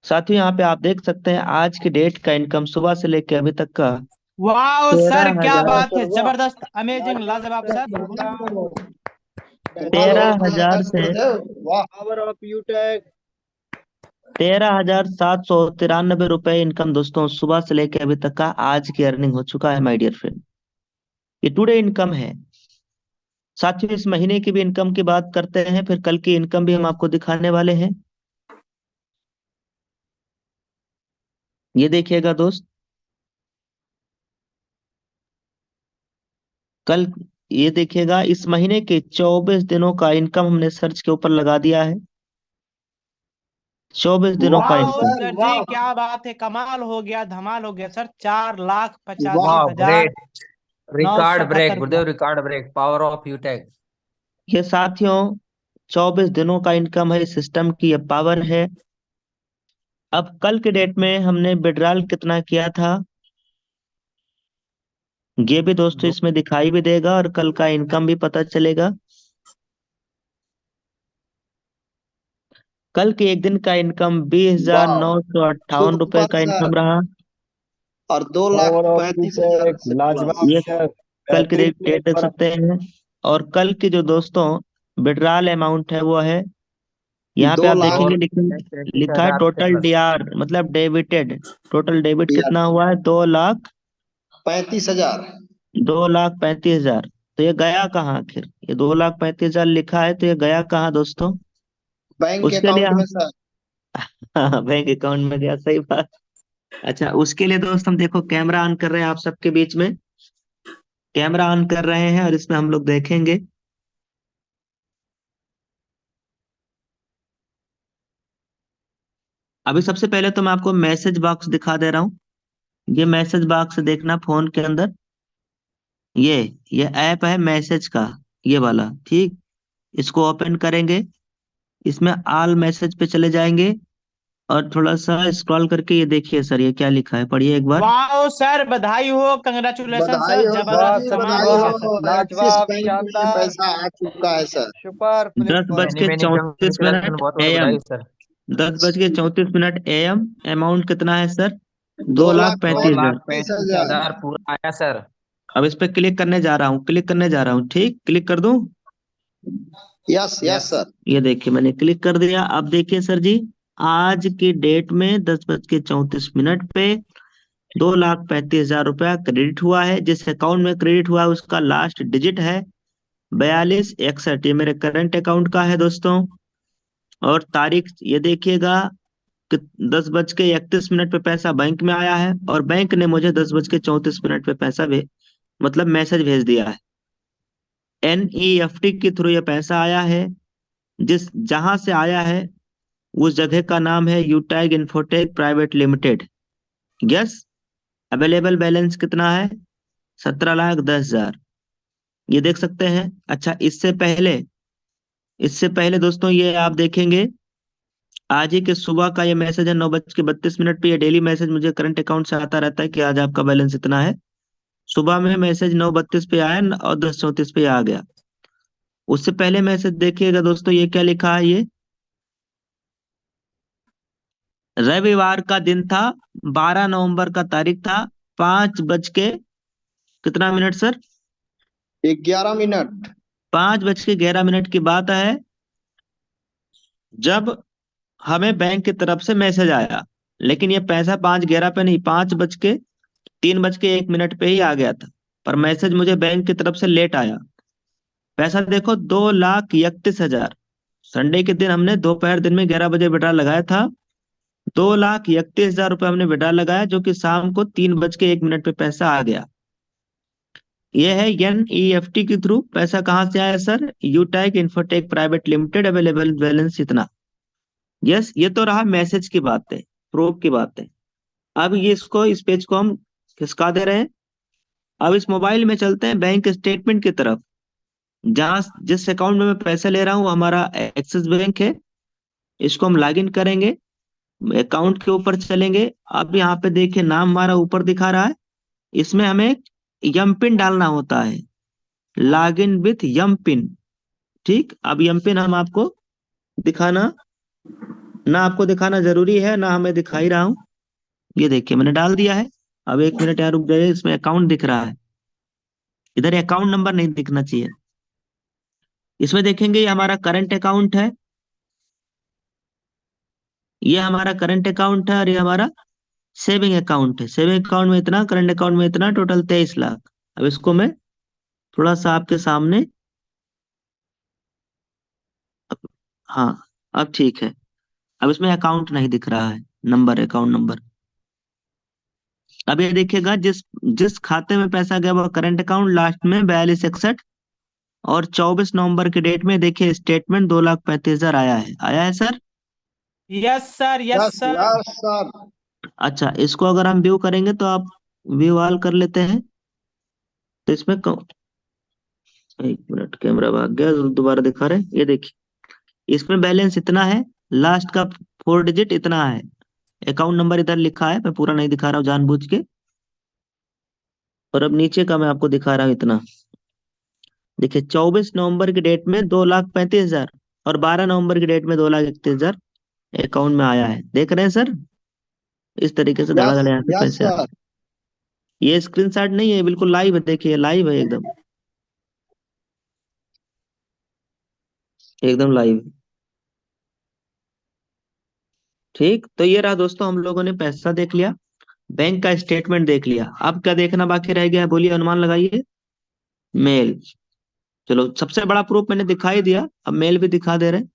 साथियों, यहाँ पे आप देख सकते हैं आज की डेट का इनकम सुबह से लेके अभी तक का वाह सर, क्या 13,000 बात है, जबरदस्त, अमेजिंग, लाजवाब सर। 13,000 से पावर ऑफ यूटेक 13,793 इनकम दोस्तों सुबह से लेके अभी तक का आज की अर्निंग हो चुका है माय डियर फ्रेंड। ये टुडे इनकम है। साथियों, इस महीने की भी इनकम की बात करते हैं, फिर कल की इनकम भी हम आपको दिखाने वाले हैं। ये देखिएगा दोस्त, कल ये देखिएगा इस महीने के 24 दिनों का इनकम हमने सर्च के ऊपर लगा दिया है। 24 दिनों का वाह इनकम। सर जी, क्या बात है, कमाल हो गया, धमाल हो गया सर। 4,85,000 वाह, ग्रेट, रिकॉर्ड ब्रेक 971 गुरुदेव, रुपया। Record break, power of यूटेक। ये साथियों 24 दिनों का इनकम है, सिस्टम की ये पावर है। अब कल के डेट में हमने विड्रॉल कितना किया था ये भी दोस्तों इसमें दिखाई भी देगा और कल का इनकम भी पता चलेगा। कल के एक दिन का इनकम 20,958 का इनकम रहा। और 2,35,000 लाजवाब ये सर, कल की डेट बेहतरीन देख सकते हैं। और कल की जो दोस्तों विड्रॉल अमाउंट है वो है, यहाँ पे आप 2 लाख देखेंगे लिखा है 33,000 टोटल प्लस। डीआर, मतलब डेबिटेड। टोटल डेबिट या कितना हुआ है? 35,000। 2,35,000। तो ये गया कहाँ आखिर? ये 2,35,000 लिखा है, तो ये गया कहाँ दोस्तों? बैंक के उसके लिए अकाउंट हम में सर। बैंक अकाउंट में गया, सही बात। अच्छा, उसके लिए दोस्त हम देखो कैमरा ऑन कर रहे हैं, आप सबके बीच में कैमरा ऑन कर रहे हैं और इसमें हम लोग देखेंगे। अभी सबसे पहले तो मैं आपको मैसेज बॉक्स दिखा दे रहा हूँ। ये मैसेज बॉक्स देखना फोन के अंदर, ये ऐप है मैसेज का, ये वाला, ठीक। इसको ओपन करेंगे, इसमें ऑल मैसेज पे चले जाएंगे और थोड़ा सा स्क्रॉल करके ये देखिए सर, ये क्या लिखा है, पढ़िए एक बार। वाह सर, बधाई हो, कंग्रेचुलेशन बधाई सर, हो जबरदस्त, सर जी, कमाल बधाई हो हो। गया सर। एक्सिस लाजवाब, बैंक में शानदार, पैसा आ चुका है सर। सुपर, 10 बज के 34 मिनट10:34 बहुत बहुत AM, बधाई सर। 10:34 AM। अमाउंट कितना है सर? 2,35,000 2,35,000। पूरा आया सर। अब इस पे क्लिक करने जा रहा हूँ, क्लिक करने जा रहा हूँ, ठीक। क्लिक कर दूं? Yes yes yes. सर। ये देखिए मैंने क्लिक कर दिया। अब देखिए सर जी, आज की डेट में 10:34 पे 2,35,000 रुपया क्रेडिट हुआ है। जिस अकाउंट में क्रेडिट हुआ है उसका लास्ट डिजिट है 4261, ये मेरे करंट अकाउंट का है दोस्तों। और तारीख ये देखिएगा कि 10:31 पे पैसा बैंक में आया है, और बैंक ने मुझे 10:34 पे पैसा मतलब मैसेज भेज दिया है। NEFT के थ्रू ये पैसा आया है। जहां से आया है उस जगह का नाम है Utag Infotech private limited. Yes, available balance कितना है? 17,10,000, ये देख सकते हैं। अच्छा, इससे पहले दोस्तों ये आप देखेंगे, आज ही के सुबह का ये मैसेज है 9:32 पे। ये डेली मैसेज मुझे करंट अकाउंट से आता रहता है कि आज आपका बैलेंस इतना है। सुबह में मैसेज 9:32 पे आया और 10:34 पे आ गया। उससे पहले मैसेज देखिएगा दोस्तों, ये क्या लिखा है? ये रविवार का दिन था, 12 नवंबर का तारीख था, 5 बज के कितना मिनट सर? 11 मिनट। 5:11 की बात है जब हमें बैंक की तरफ से मैसेज आया। लेकिन ये पैसा 5:11 पे नहीं, 3:01 पे ही आ गया था। पर मैसेज मुझे बैंक की तरफ से लेट आया। पैसा देखो 2,31,000। संडे के दिन हमने दोपहर दिन में 11 बजे विड्रॉ लगाया था। 2,31,000 रुपये हमने विड्रॉ लगाया, जो कि शाम को 3:01 पे पैसा आ गया। ये है NEFT के थ्रू पैसा। कहाँ से आया सर? Utag Infotech private limited, available balance इतना। यस, ये तो रहा मैसेज की बात है, प्रूफ की बात है। अब ये इस पेज को हम खिसका दे रहे हैं। अब इस मोबाइल में चलते हैं बैंक स्टेटमेंट की तरफ। जहां जिस अकाउंट में मैं पैसा ले रहा हूँ वो हमारा एक्सिस बैंक है। इसको हम लॉगिन करेंगे, अकाउंट के ऊपर चलेंगे। अब यहाँ पे देखिए नाम हमारा ऊपर दिखा रहा है, इसमें हमें यम पिन डालना होता है, log in with M pin. ठीक, अब यम पिन हम आपको दिखाना आपको दिखाना जरूरी है ना, हमें दिखा ही रहा हूं। ये देखिए मैंने डाल दिया है। अब 1 मिनट यहाँ रुक जाइए, इसमें अकाउंट दिख रहा है, इधर अकाउंट नंबर नहीं दिखना चाहिए। इसमें देखेंगे ये हमारा करंट अकाउंट है, ये हमारा करंट अकाउंट है, और ये हमारा सेविंग अकाउंट है। सेविंग अकाउंट में इतना, करंट अकाउंट में इतना, टोटल 23 लाख। अब इसको मैं थोड़ा सा आपके सामने, हाँ अब ठीक है। अब इसमें अकाउंट नहीं दिख रहा है, नंबर, अकाउंट नंबर। अब ये देखिएगा जिस जिस खाते में पैसा गया वो करंट अकाउंट, लास्ट में 4261, और 24 नवंबर की डेट में देखिए स्टेटमेंट 2,35,000 आया है sir. Yes sir, yes yes sir. Yes sir. अच्छा, इसको अगर हम व्यू करेंगे तो आप व्यू ऑल कर लेते हैं, तो इसमें 1 मिनट, कैमरा भाग गया, दोबारा दिखा रहे हैं। ये देखिए इसमें बैलेंस इतना है, लास्ट का 4 डिजिट इतना है। अकाउंट नंबर इधर लिखा है, मैं पूरा नहीं दिखा रहा हूँ जानबूझ के। और अब नीचे का मैं आपको दिखा रहा हूँ इतना। देखिए 24 नवंबर की डेट में 2,35,000, और 12 नवंबर की डेट में 2,31,000 अकाउंट में आया है। देख रहे हैं सर, इस तरीके से यस धड़ाधड़ यहाँ से यस पैसे आते सर। हैं। ये स्क्रीनशॉट नहीं है, बिल्कुल लाइव है, देखिए लाइव है, एकदम एकदम लाइव। ठीक, तो ये रहा दोस्तों, हम लोगों ने पैसा देख लिया, बैंक का स्टेटमेंट देख लिया। अब क्या देखना बाकी रह गया है? बोलिए, अनुमान लगाइए। मेल। चलो, सबसे बड़ा प्रूफ मैंने दिखा ही दिया, अब मेल भी दिखा दे रहे हैं।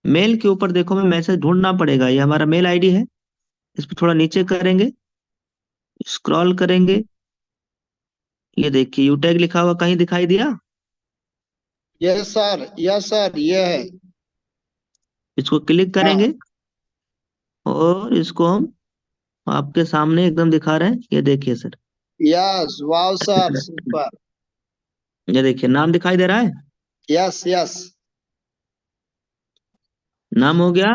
मेल के ऊपर देखो, मैं मैसेज ढूंढना पड़ेगा, ये हमारा मेल आईडी है। इस पर थोड़ा नीचे करेंगे, स्क्रॉल करेंगे, ये देखिए यूटैग लिखा हुआ कहीं दिखाई दिया? यस सर, यस सर, ये है। इसको क्लिक हाँ। करेंगे और इसको हम आपके सामने एकदम दिखा रहे हैं। ये देखिए sir, yes, wow sir, super. ये देखिए नाम दिखाई दे रहा है, यस यस। नाम हो गया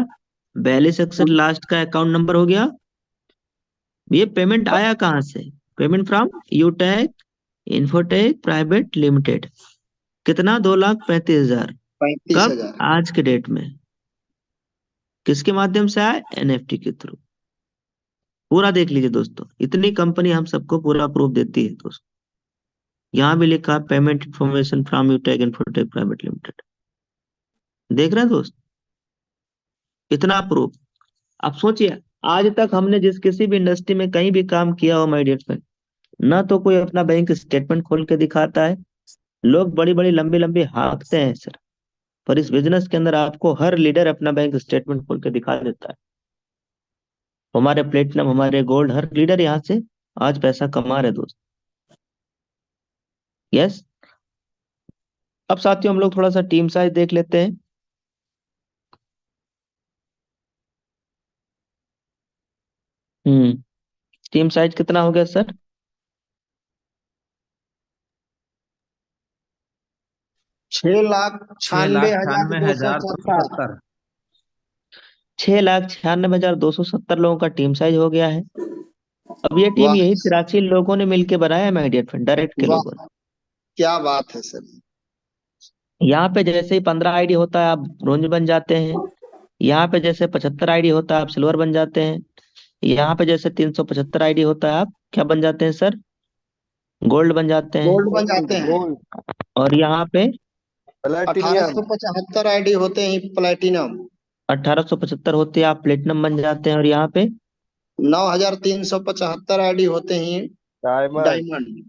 4261, लास्ट का अकाउंट नंबर हो गया। ये पेमेंट आया कहाँ से? Payment from Utag Infotech private limited. कितना? 2,35,000। कब? 35,000। आज के डेट में। किसके माध्यम से आया? NFT के थ्रू। पूरा देख लीजिए दोस्तों, इतनी कंपनी हम सबको पूरा प्रूफ देती है दोस्तों। यहाँ भी लिखा payment information from Utag Infotech private limited. देख रहे हैं दोस्त, इतना प्रूफ। अब सोचिए, आज तक हमने जिस किसी भी इंडस्ट्री में कहीं भी काम किया हो माय डियर फ्रेंड, ना तो कोई अपना बैंक स्टेटमेंट खोल के दिखाता है, लोग बड़ी बड़ी लंबी लंबी हाँकते हैं सर, पर इस बिजनेस के अंदर आपको हर लीडर अपना बैंक स्टेटमेंट खोल के दिखा देता है। हमारे प्लेटिनम, हमारे गोल्ड, हर लीडर यहाँ से आज पैसा कमा रहे दोस्त। यस। अब साथियों हम लोग थोड़ा सा टीम साइज देख लेते हैं। टीम साइज कितना हो गया सर? 6,96,270। 6,96,270 लोगों का टीम साइज हो गया है। अब ये टीम वाह यही 83 लोगों ने मिलके बनाया है माय डियर फ्रेंड, डायरेक्ट के वाह, लोगों ने। क्या बात है सर। यहाँ पे जैसे ही 15 आईडी होता है आप ब्रोंज बन जाते हैं। यहाँ पे जैसे 75 आईडी होता है आप सिल्वर बन जाते हैं। यहाँ पे जैसे 375 आईडी होता है आप क्या बन जाते हैं सर? गोल्ड बन जाते हैं। गोल्ड बन जाते हैं। और यहाँ पे 1875 आईडी होते हैं प्लेटिनम। 1875 होते हैं आप प्लेटिनम बन जाते हैं। और यहाँ पे 9,375 आईडी होते हैं डायमंड।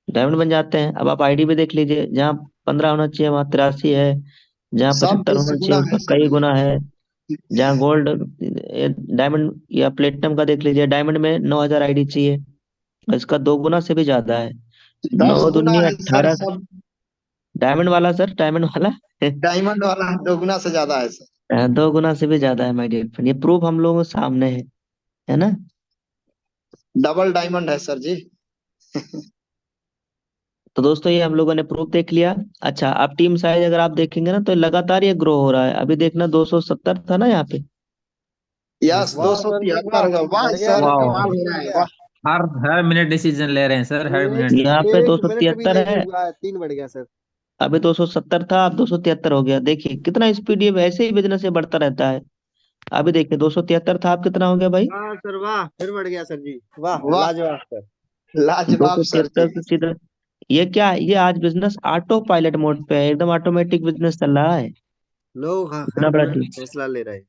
डायमंड बन जाते हैं। अब आप आईडी भी देख लीजिए, जहाँ 15 होना चाहिए वहाँ 83 है, जहाँ सब 75 20 होना चाहिए गुना उसका है सर। कई गुना है। जहाँ गोल्ड, डायमंड या प्लेटिनम का देख लीजिए, डायमंड में 9,000 आईडी चाहिए, इसका 2 गुना से भी ज्यादा है। 10 नौ गुना दूनी है सर 18। सब। डायमंड वाला सर, डायमंड वाला डायमंड वाला 2 गुना से ज्यादा है सर। 2 गुना से भी ज्यादा है माय डियर फ्रेंड, ये प्रूफ हम लोगों के सामने है ना। डबल डायमंड है सर जी। तो दोस्तों ये हम लोगों ने प्रूफ देख लिया। अच्छा, अब टीम साइज अगर आप देखेंगे ना तो लगातार ये ग्रो हो रहा है। अभी देखना 270 था ना यहाँ पे। यस 273। वाह सर, वाह, कमाल हो रहा है। वाह हर मिनट डिसीजन ले रहे हैं सर, हर मिनट। यहाँ पे 273 है, 3 बढ़ गया सर। अभी 270 था, अब 273 हो गया। देखिए कितना स्पीड, ये वैसे ही बिजनेस से बढ़ता रहता है। अभी देखिए 273 था, अब कितना हो गया भाई? हाँ सर, वाह फिर बढ़ गया सर जी, वाह वाह, लाजवाब सर। लाजवाब सर 273 जी। से सीधा ये क्या है? ये आज बिजनेस ऑटो पायलट मोड पे है, एकदम ऑटोमेटिक बिजनेस चल रहा है। लोग हर इतना बड़ा मिनट टीम। फैसला ले रहे हैं।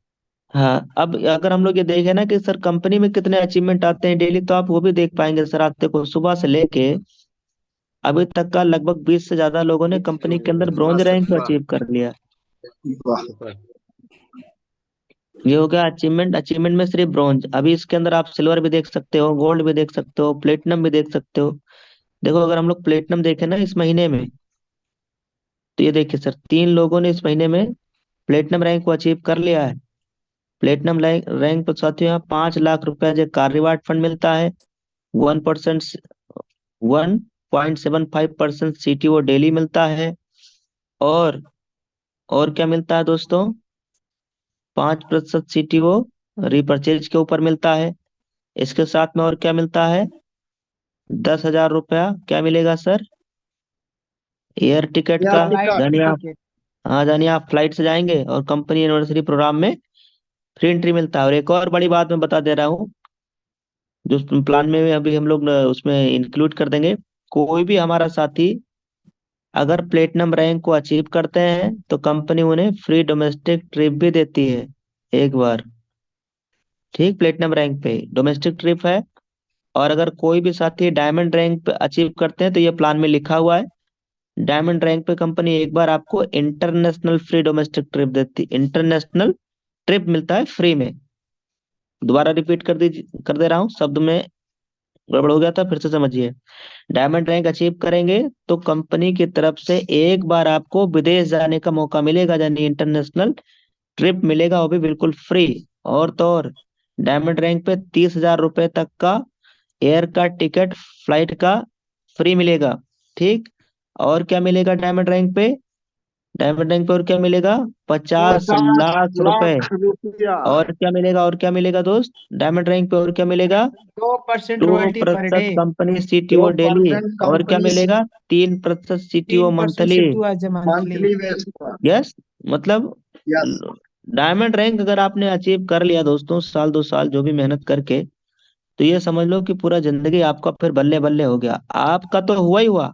हाँ, अब अगर हम लोग ये देखें ना कि सर कंपनी में कितने अचीवमेंट आते हैं डेली, तो आप वो भी देख पाएंगे सर। आते को सुबह से लेके अभी तक का लगभग 20 से ज्यादा लोगों ने कंपनी के अंदर वाह ब्रॉन्ज सर रैंक वाह, अचीव कर लिया। वाह सुपर। ये हो गया अचीवमेंट। अचीवमेंट में सिर्फ ब्रॉन्ज, अभी इसके अंदर आप सिल्वर भी देख सकते हो, गोल्ड भी देख सकते हो, प्लेटिनम भी देख सकते हो। देखो अगर हम लोग प्लेटिनम देखें ना इस महीने में, तो ये देखिए सर 3 लोगों ने इस महीने में प्लेटिनम रैंक को अचीव कर लिया है। प्लेटिनम रैंक पर साथियों यहाँ 5 लाख रुपए जो कार रिवार्ड फंड मिलता है। 1% 1.75% CTO डेली मिलता है। और और क्या मिलता है दोस्तों? 5% CTO रिपर्चेज के ऊपर मिलता है। इसके साथ में और क्या मिलता है? 10,000 रुपया क्या मिलेगा सर? एयर टिकट यार का। Flight ticket. यानी आप, टिकट। हाँ यानी आप फ्लाइट से जाएंगे और कंपनी एनिवर्सरी प्रोग्राम में फ्री एंट्री मिलता है। और एक और बड़ी बात मैं बता दे रहा हूँ, जो प्लान में अभी हम लोग उसमें इंक्लूड कर देंगे। कोई भी हमारा साथी अगर प्लेटिनम रैंक को अचीव करते हैं तो कंपनी उन्हें फ्री डोमेस्टिक ट्रिप भी देती है एक बार। ठीक, प्लेटिनम रैंक पे डोमेस्टिक ट्रिप है। और अगर कोई भी साथी डायमंड रैंक पे अचीव करते हैं तो ये प्लान में लिखा हुआ है, डायमंड रैंक पे कंपनी एक बार आपको इंटरनेशनल फ्री डोमेस्टिक ट्रिप देती, इंटरनेशनल ट्रिप मिलता है फ्री में। दोबारा रिपीट कर दे रहा हूँ, शब्द में गड़बड़ हो गया था, फिर से समझिए। डायमंड रैंक अचीव करेंगे तो कंपनी की तरफ से एक बार आपको विदेश जाने का मौका मिलेगा, यानी इंटरनेशनल ट्रिप मिलेगा, वो भी बिल्कुल फ्री। और तो और डायमंड रैंक पे 30,000 रुपए तक का एयर का टिकट फ्लाइट का फ्री मिलेगा। ठीक। और क्या मिलेगा डायमंड रैंक पे? डायमंड रैंक पे और क्या मिलेगा? 50 लाख रुपए। 50 लाख रुपया। और क्या मिलेगा? और क्या मिलेगा दोस्त डायमंड रैंक पे? और क्या मिलेगा? 2% दो रॉयल्टी पर डे। प्रतिशत कंपनी CTO डेली। 2% और क्या कंपनी मिलेगा? 3% CTO 3% मंथली। से 2 as a monthly. Monthly base पर। यस, मतलब यस। डायमंड रैंक अगर आपने अचीव कर लिया दोस्तों, साल 2 साल जो भी मेहनत करके, तो ये समझ लो कि पूरा जिंदगी आपका फिर बल्ले बल्ले हो गया। आपका तो हुआ ही हुआ,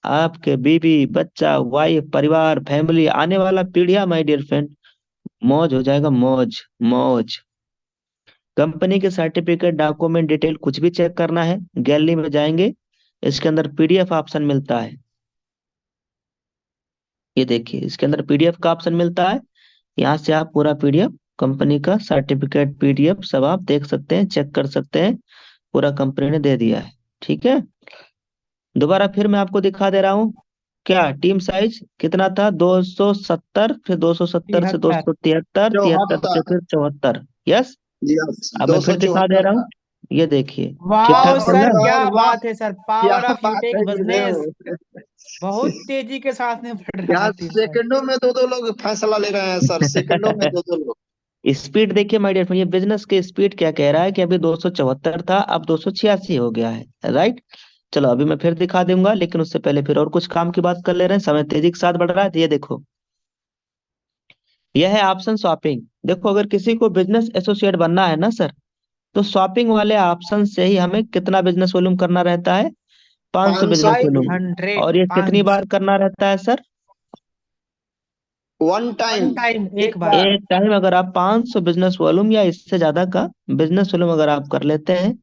आपके बीवी बच्चा वाइफ परिवार फैमिली आने वाला पीढ़िया माय डियर फ्रेंड मौज हो जाएगा, मौज मौज। कंपनी के सर्टिफिकेट डॉक्यूमेंट डिटेल कुछ भी चेक करना है, गैलरी में जाएंगे, इसके अंदर PDF ऑप्शन मिलता है। ये देखिए इसके अंदर पीडीएफ का ऑप्शन मिलता है। यहाँ से आप पूरा पीडीएफ, कंपनी का सर्टिफिकेट पीडीएफ सब आप देख सकते हैं, चेक कर सकते हैं। पूरा कंपनी ने दे दिया है। ठीक है, दोबारा फिर मैं आपको दिखा दे रहा हूँ। क्या टीम साइज कितना था? 270, फिर 270 से 73। 273, 73 से 74। फिर 74। यस, यस, अब मैं दो फिर सौ दिखा दे चौहत्तर रहा हूँ। था। ये देखिए ठीक वाह ठाक चल सर, रहा है। क्या सर वाह, बात है सर, क्या पावर ऑफ बात यूटेक है ये बिजनेस देखो। बहुत तेजी के साथ में बढ़ रहा क्या है टीम सर। सेकंडों में दो दो लोग फैसला ले रहे हैं सर, सेकंडों में दो दो लोग। स्पीड देखिए माय डियर फ्रेंड, ये बिजनेस के स्पीड क्या कह रहा है कि अभी 274 था, अब 286 हो गया है। राइट, चलो अभी मैं फिर दिखा दूंगा, लेकिन उससे पहले फिर और कुछ काम की बात कर ले रहे हैं। समय तेजी के साथ बढ़ रहा है, तो ये देखो, यह है ऑप्शन स्वैपिंग। देखो अगर किसी को बिजनेस एसोसिएट बनना है ना सर, तो स्वैपिंग वाले ऑप्शन से ही हमें कितना बिजनेस वॉल्यूम करना रहता है? 500 बिजनेस 500 वॉल्यूम। 500, और ये कितनी 500 बार करना रहता है sir? One one time, time, एक एक बार। बार। एक टाइम अगर आप 500 बिजनेस वॉल्यूम या इससे ज्यादा का बिजनेस वॉल्यूम अगर आप कर लेते हैं,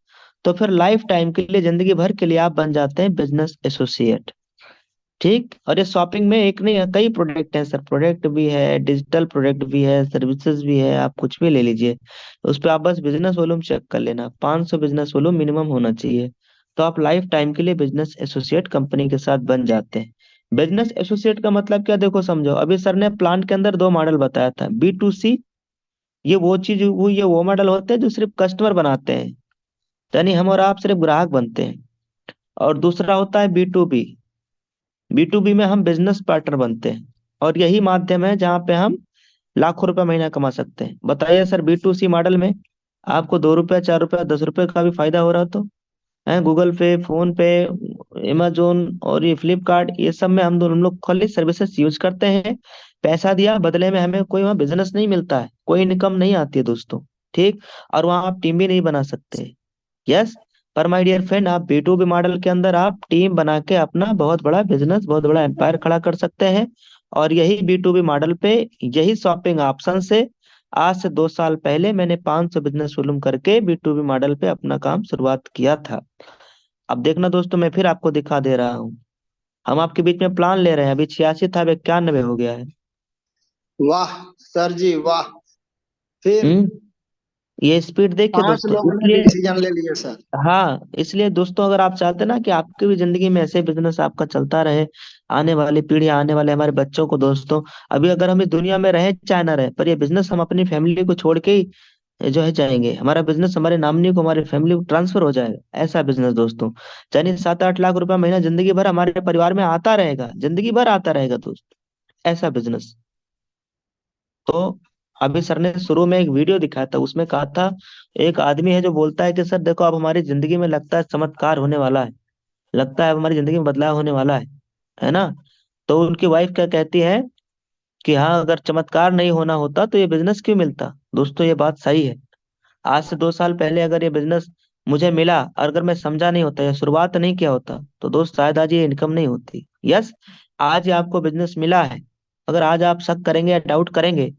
तो फिर लाइफ टाइम के लिए, जिंदगी भर के लिए आप बन जाते हैं बिजनेस एसोसिएट। ठीक, और ये शॉपिंग में एक नहीं है, कई प्रोडक्ट हैं सर। प्रोडक्ट भी है, डिजिटल प्रोडक्ट भी है, सर्विसेज भी है, आप कुछ भी ले लीजिए। उस पर आप बस बिजनेस वॉल्यूम चेक कर लेना, 500 बिजनेस वॉल्यूम मिनिमम होना चाहिए। तो आप लाइफ टाइम के लिए बिजनेस एसोसिएट कंपनी के साथ बन जाते हैं। बिजनेस एसोसिएट का मतलब क्या, देखो समझो। अभी सर ने प्लान के अंदर दो मॉडल बताया था, B2C, ये वो चीज, वो मॉडल होते हैं जो सिर्फ कस्टमर बनाते हैं, यानी हम और आप सिर्फ ग्राहक बनते हैं। और दूसरा होता है B2B। B2B में हम बिजनेस पार्टनर बनते हैं, और यही माध्यम है जहाँ पे हम लाखों रुपए महीना कमा सकते हैं। बताइए सर, B2C मॉडल में आपको 2 रुपया, 4 रुपया, 10 रुपए का भी फायदा हो रहा तो है। गूगल पे, फोन पे, अमेजोन और ये फ्लिपकार्ट, ये सब में हम लोग खाली सर्विसेज यूज करते हैं। पैसा दिया, बदले में हमें कोई वहाँ बिजनेस नहीं मिलता है, कोई इनकम नहीं आती है दोस्तों। ठीक, और वहाँ आप टीम भी नहीं बना सकते। यस, पर माय डियर फ्रेंड, आप B2B मॉडल के अंदर आप टीम बना के अपना बहुत बड़ा बिजनेस, बहुत बड़ा एम्पायर खड़ा कर सकते हैं। और यही B2B मॉडल पे, यही शॉपिंग ऑप्शन से आज से 2 साल पहले मैंने 500 बिजनेस वॉल्यूम करके B2B मॉडल पे अपना काम शुरुआत किया था। अब देखना दोस्तों, मैं फिर आपको दिखा दे रहा हूँ। हम आपके बीच में प्लान ले रहे हैं, अभी 86 था, अब 91 हो गया है। वाह सर जी वाह। फिर हम्म, ये स्पीड देखिए 5 दोस्तों, लोगों ने इसलिए, डिसीजन ले लिए सर। हाँ इसलिए दोस्तों, अगर आप चाहते हैं ना कि आपकी भी जिंदगी में ऐसे बिजनेस आपका चलता रहे, आने वाली पीढ़ी, आने वाले हमारे बच्चों को, दोस्तों अभी अगर हम इस दुनिया में रहे चाहे ना रहे, पर ये बिजनेस हम अपनी फैमिली को छोड़ के ही जो है जाएंगे। हमारा बिजनेस हमारे नामनी को, हमारी फैमिली को ट्रांसफर हो जाएगा, ऐसा बिजनेस दोस्तों। यानी 7-8 लाख रुपया महीना जिंदगी भर हमारे परिवार में आता रहेगा, जिंदगी भर आता रहेगा दोस्त, ऐसा बिजनेस। तो अभी सर ने शुरू में एक वीडियो दिखाया था, उसमें कहा था, एक आदमी है जो बोलता है कि सर देखो, अब हमारी जिंदगी में लगता है चमत्कार होने वाला है, लगता है अब हमारी जिंदगी में बदलाव होने वाला है ना? तो उनकी वाइफ क्या कहती है कि हाँ, अगर चमत्कार नहीं होना होता तो ये बिजनेस क्यों मिलता? दोस्तों ये बात सही है। आज से 2 साल पहले अगर ये बिजनेस मुझे मिला, और अगर मैं समझा नहीं होता या शुरुआत नहीं किया होता, तो दोस्त शायद आज ये इनकम नहीं होती। यस, आज ये आपको बिजनेस मिला है, अगर आज आप शक करेंगे या डाउट करेंगे,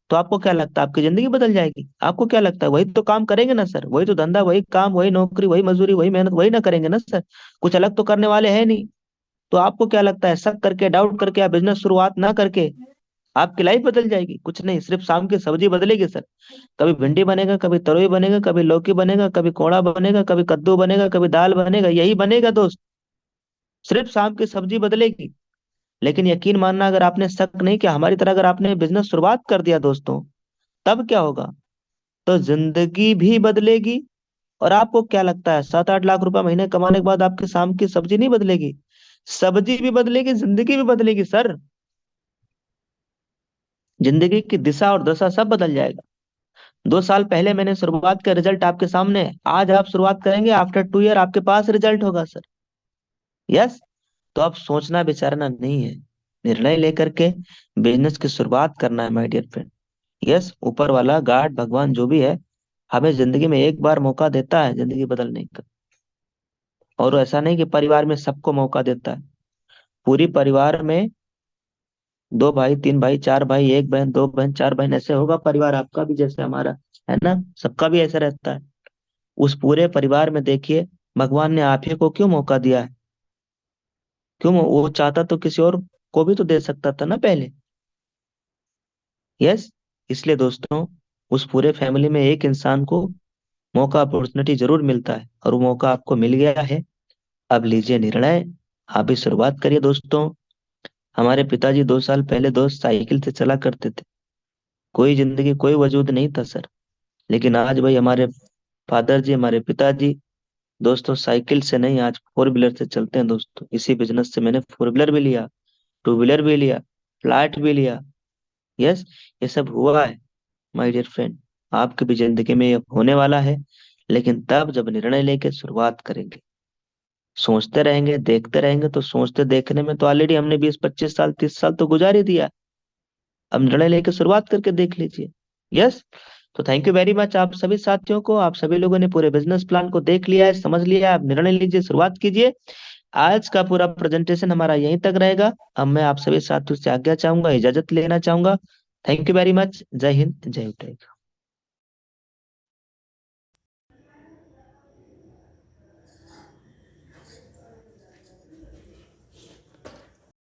तो आपको क्या लगता है आपकी जिंदगी बदल जाएगी? आपको क्या लगता है वही तो काम करेंगे ना सर? वही तो धंधा, वही काम, वही नौकरी, वही मजदूरी, वही मेहनत, वही ना करेंगे ना सर? कुछ अलग तो करने वाले हैं नहीं। तो आपको क्या लगता है, शक करके, डाउट करके या बिजनेस शुरुआत ना करके आपकी लाइफ बदल जाएगी? कुछ नहीं, सिर्फ शाम की सब्जी बदलेगी सर। कभी भिंडी बनेगा, कभी तरोई बनेगा, कभी लौकी बनेगा, कभी कोड़ा बनेगा, कभी कद्दू बनेगा, कभी दाल बनेगा, यही बनेगा दोस्त। सिर्फ शाम की सब्जी बदलेगी। लेकिन यकीन मानना, अगर आपने शक नहीं किया हमारी तरह, अगर आपने बिजनेस शुरुआत कर दिया दोस्तों, तब क्या होगा? तो जिंदगी भी बदलेगी। और आपको क्या लगता है, 7-8 लाख रुपए महीने कमाने के बाद आपकी शाम की सब्जी नहीं बदलेगी? सब्जी भी बदलेगी, जिंदगी भी बदलेगी सर। जिंदगी की दिशा और दशा सब बदल जाएगा। 2 साल पहले मैंने शुरुआत का रिजल्ट आपके सामने है। आज आप शुरुआत करेंगे, आफ्टर 2 ईयर आपके पास रिजल्ट होगा सर। यस, तो अब सोचना विचारना नहीं है, निर्णय लेकर के बिजनेस की शुरुआत करना है माय डियर फ्रेंड। यस, ऊपर वाला गॉड, भगवान जो भी है, हमें जिंदगी में एक बार मौका देता है जिंदगी बदलने का। और ऐसा नहीं कि परिवार में सबको मौका देता है। पूरी परिवार में 2 भाई, 3 भाई, 4 भाई, एक बहन, 2 बहन, 4 बहन, ऐसे होगा परिवार आपका भी, जैसे हमारा है ना, सबका भी ऐसा रहता है। उस पूरे परिवार में देखिए, भगवान ने आप ही को क्यों मौका दिया है? क्यों? वो चाहता तो किसी और को भी तो दे सकता था ना पहले। यस, इसलिए दोस्तों उस पूरे फैमिली में एक इंसान को मौका, अपॉर्चुनिटी जरूर मिलता है, और वो मौका आपको मिल गया है। अब लीजिए निर्णय, आप भी शुरुआत करिए दोस्तों। हमारे पिताजी 2 साल पहले दोस्त साइकिल से चला करते थे, कोई जिंदगी कोई वजूद नहीं था सर। लेकिन आज भाई हमारे फादर जी, हमारे पिताजी दोस्तों साइकिल से नहीं, आज 4 व्हीलर से चलते हैं दोस्तों। इसी बिजनेस से मैंने 4 व्हीलर भी लिया, 2 व्हीलर भी लिया, फ्लैट भी लिया। यस, ये सब हुआ है माय डियर फ्रेंड। आपकी भी जिंदगी में ये होने वाला है, लेकिन तब जब निर्णय लेके शुरुआत करेंगे। सोचते रहेंगे, देखते रहेंगे, तो सोचते देखने में तो ऑलरेडी हमने 20-25 साल 30 साल तो गुजार ही दिया। अब निर्णय लेके शुरुआत करके देख लीजिए। यस, तो थैंक यू वेरी मच आप सभी साथियों को। आप सभी लोगों ने पूरे बिजनेस प्लान को देख लिया है, समझ लिया है। आप निर्णय लीजिए, शुरुआत कीजिए। आज का पूरा प्रेजेंटेशन हमारा यहीं तक रहेगा। अब मैं आप सभी साथियों से आज्ञा चाहूंगा, इजाजत लेना चाहूंगा। Thank you very much. जय हिंद, जय उदय।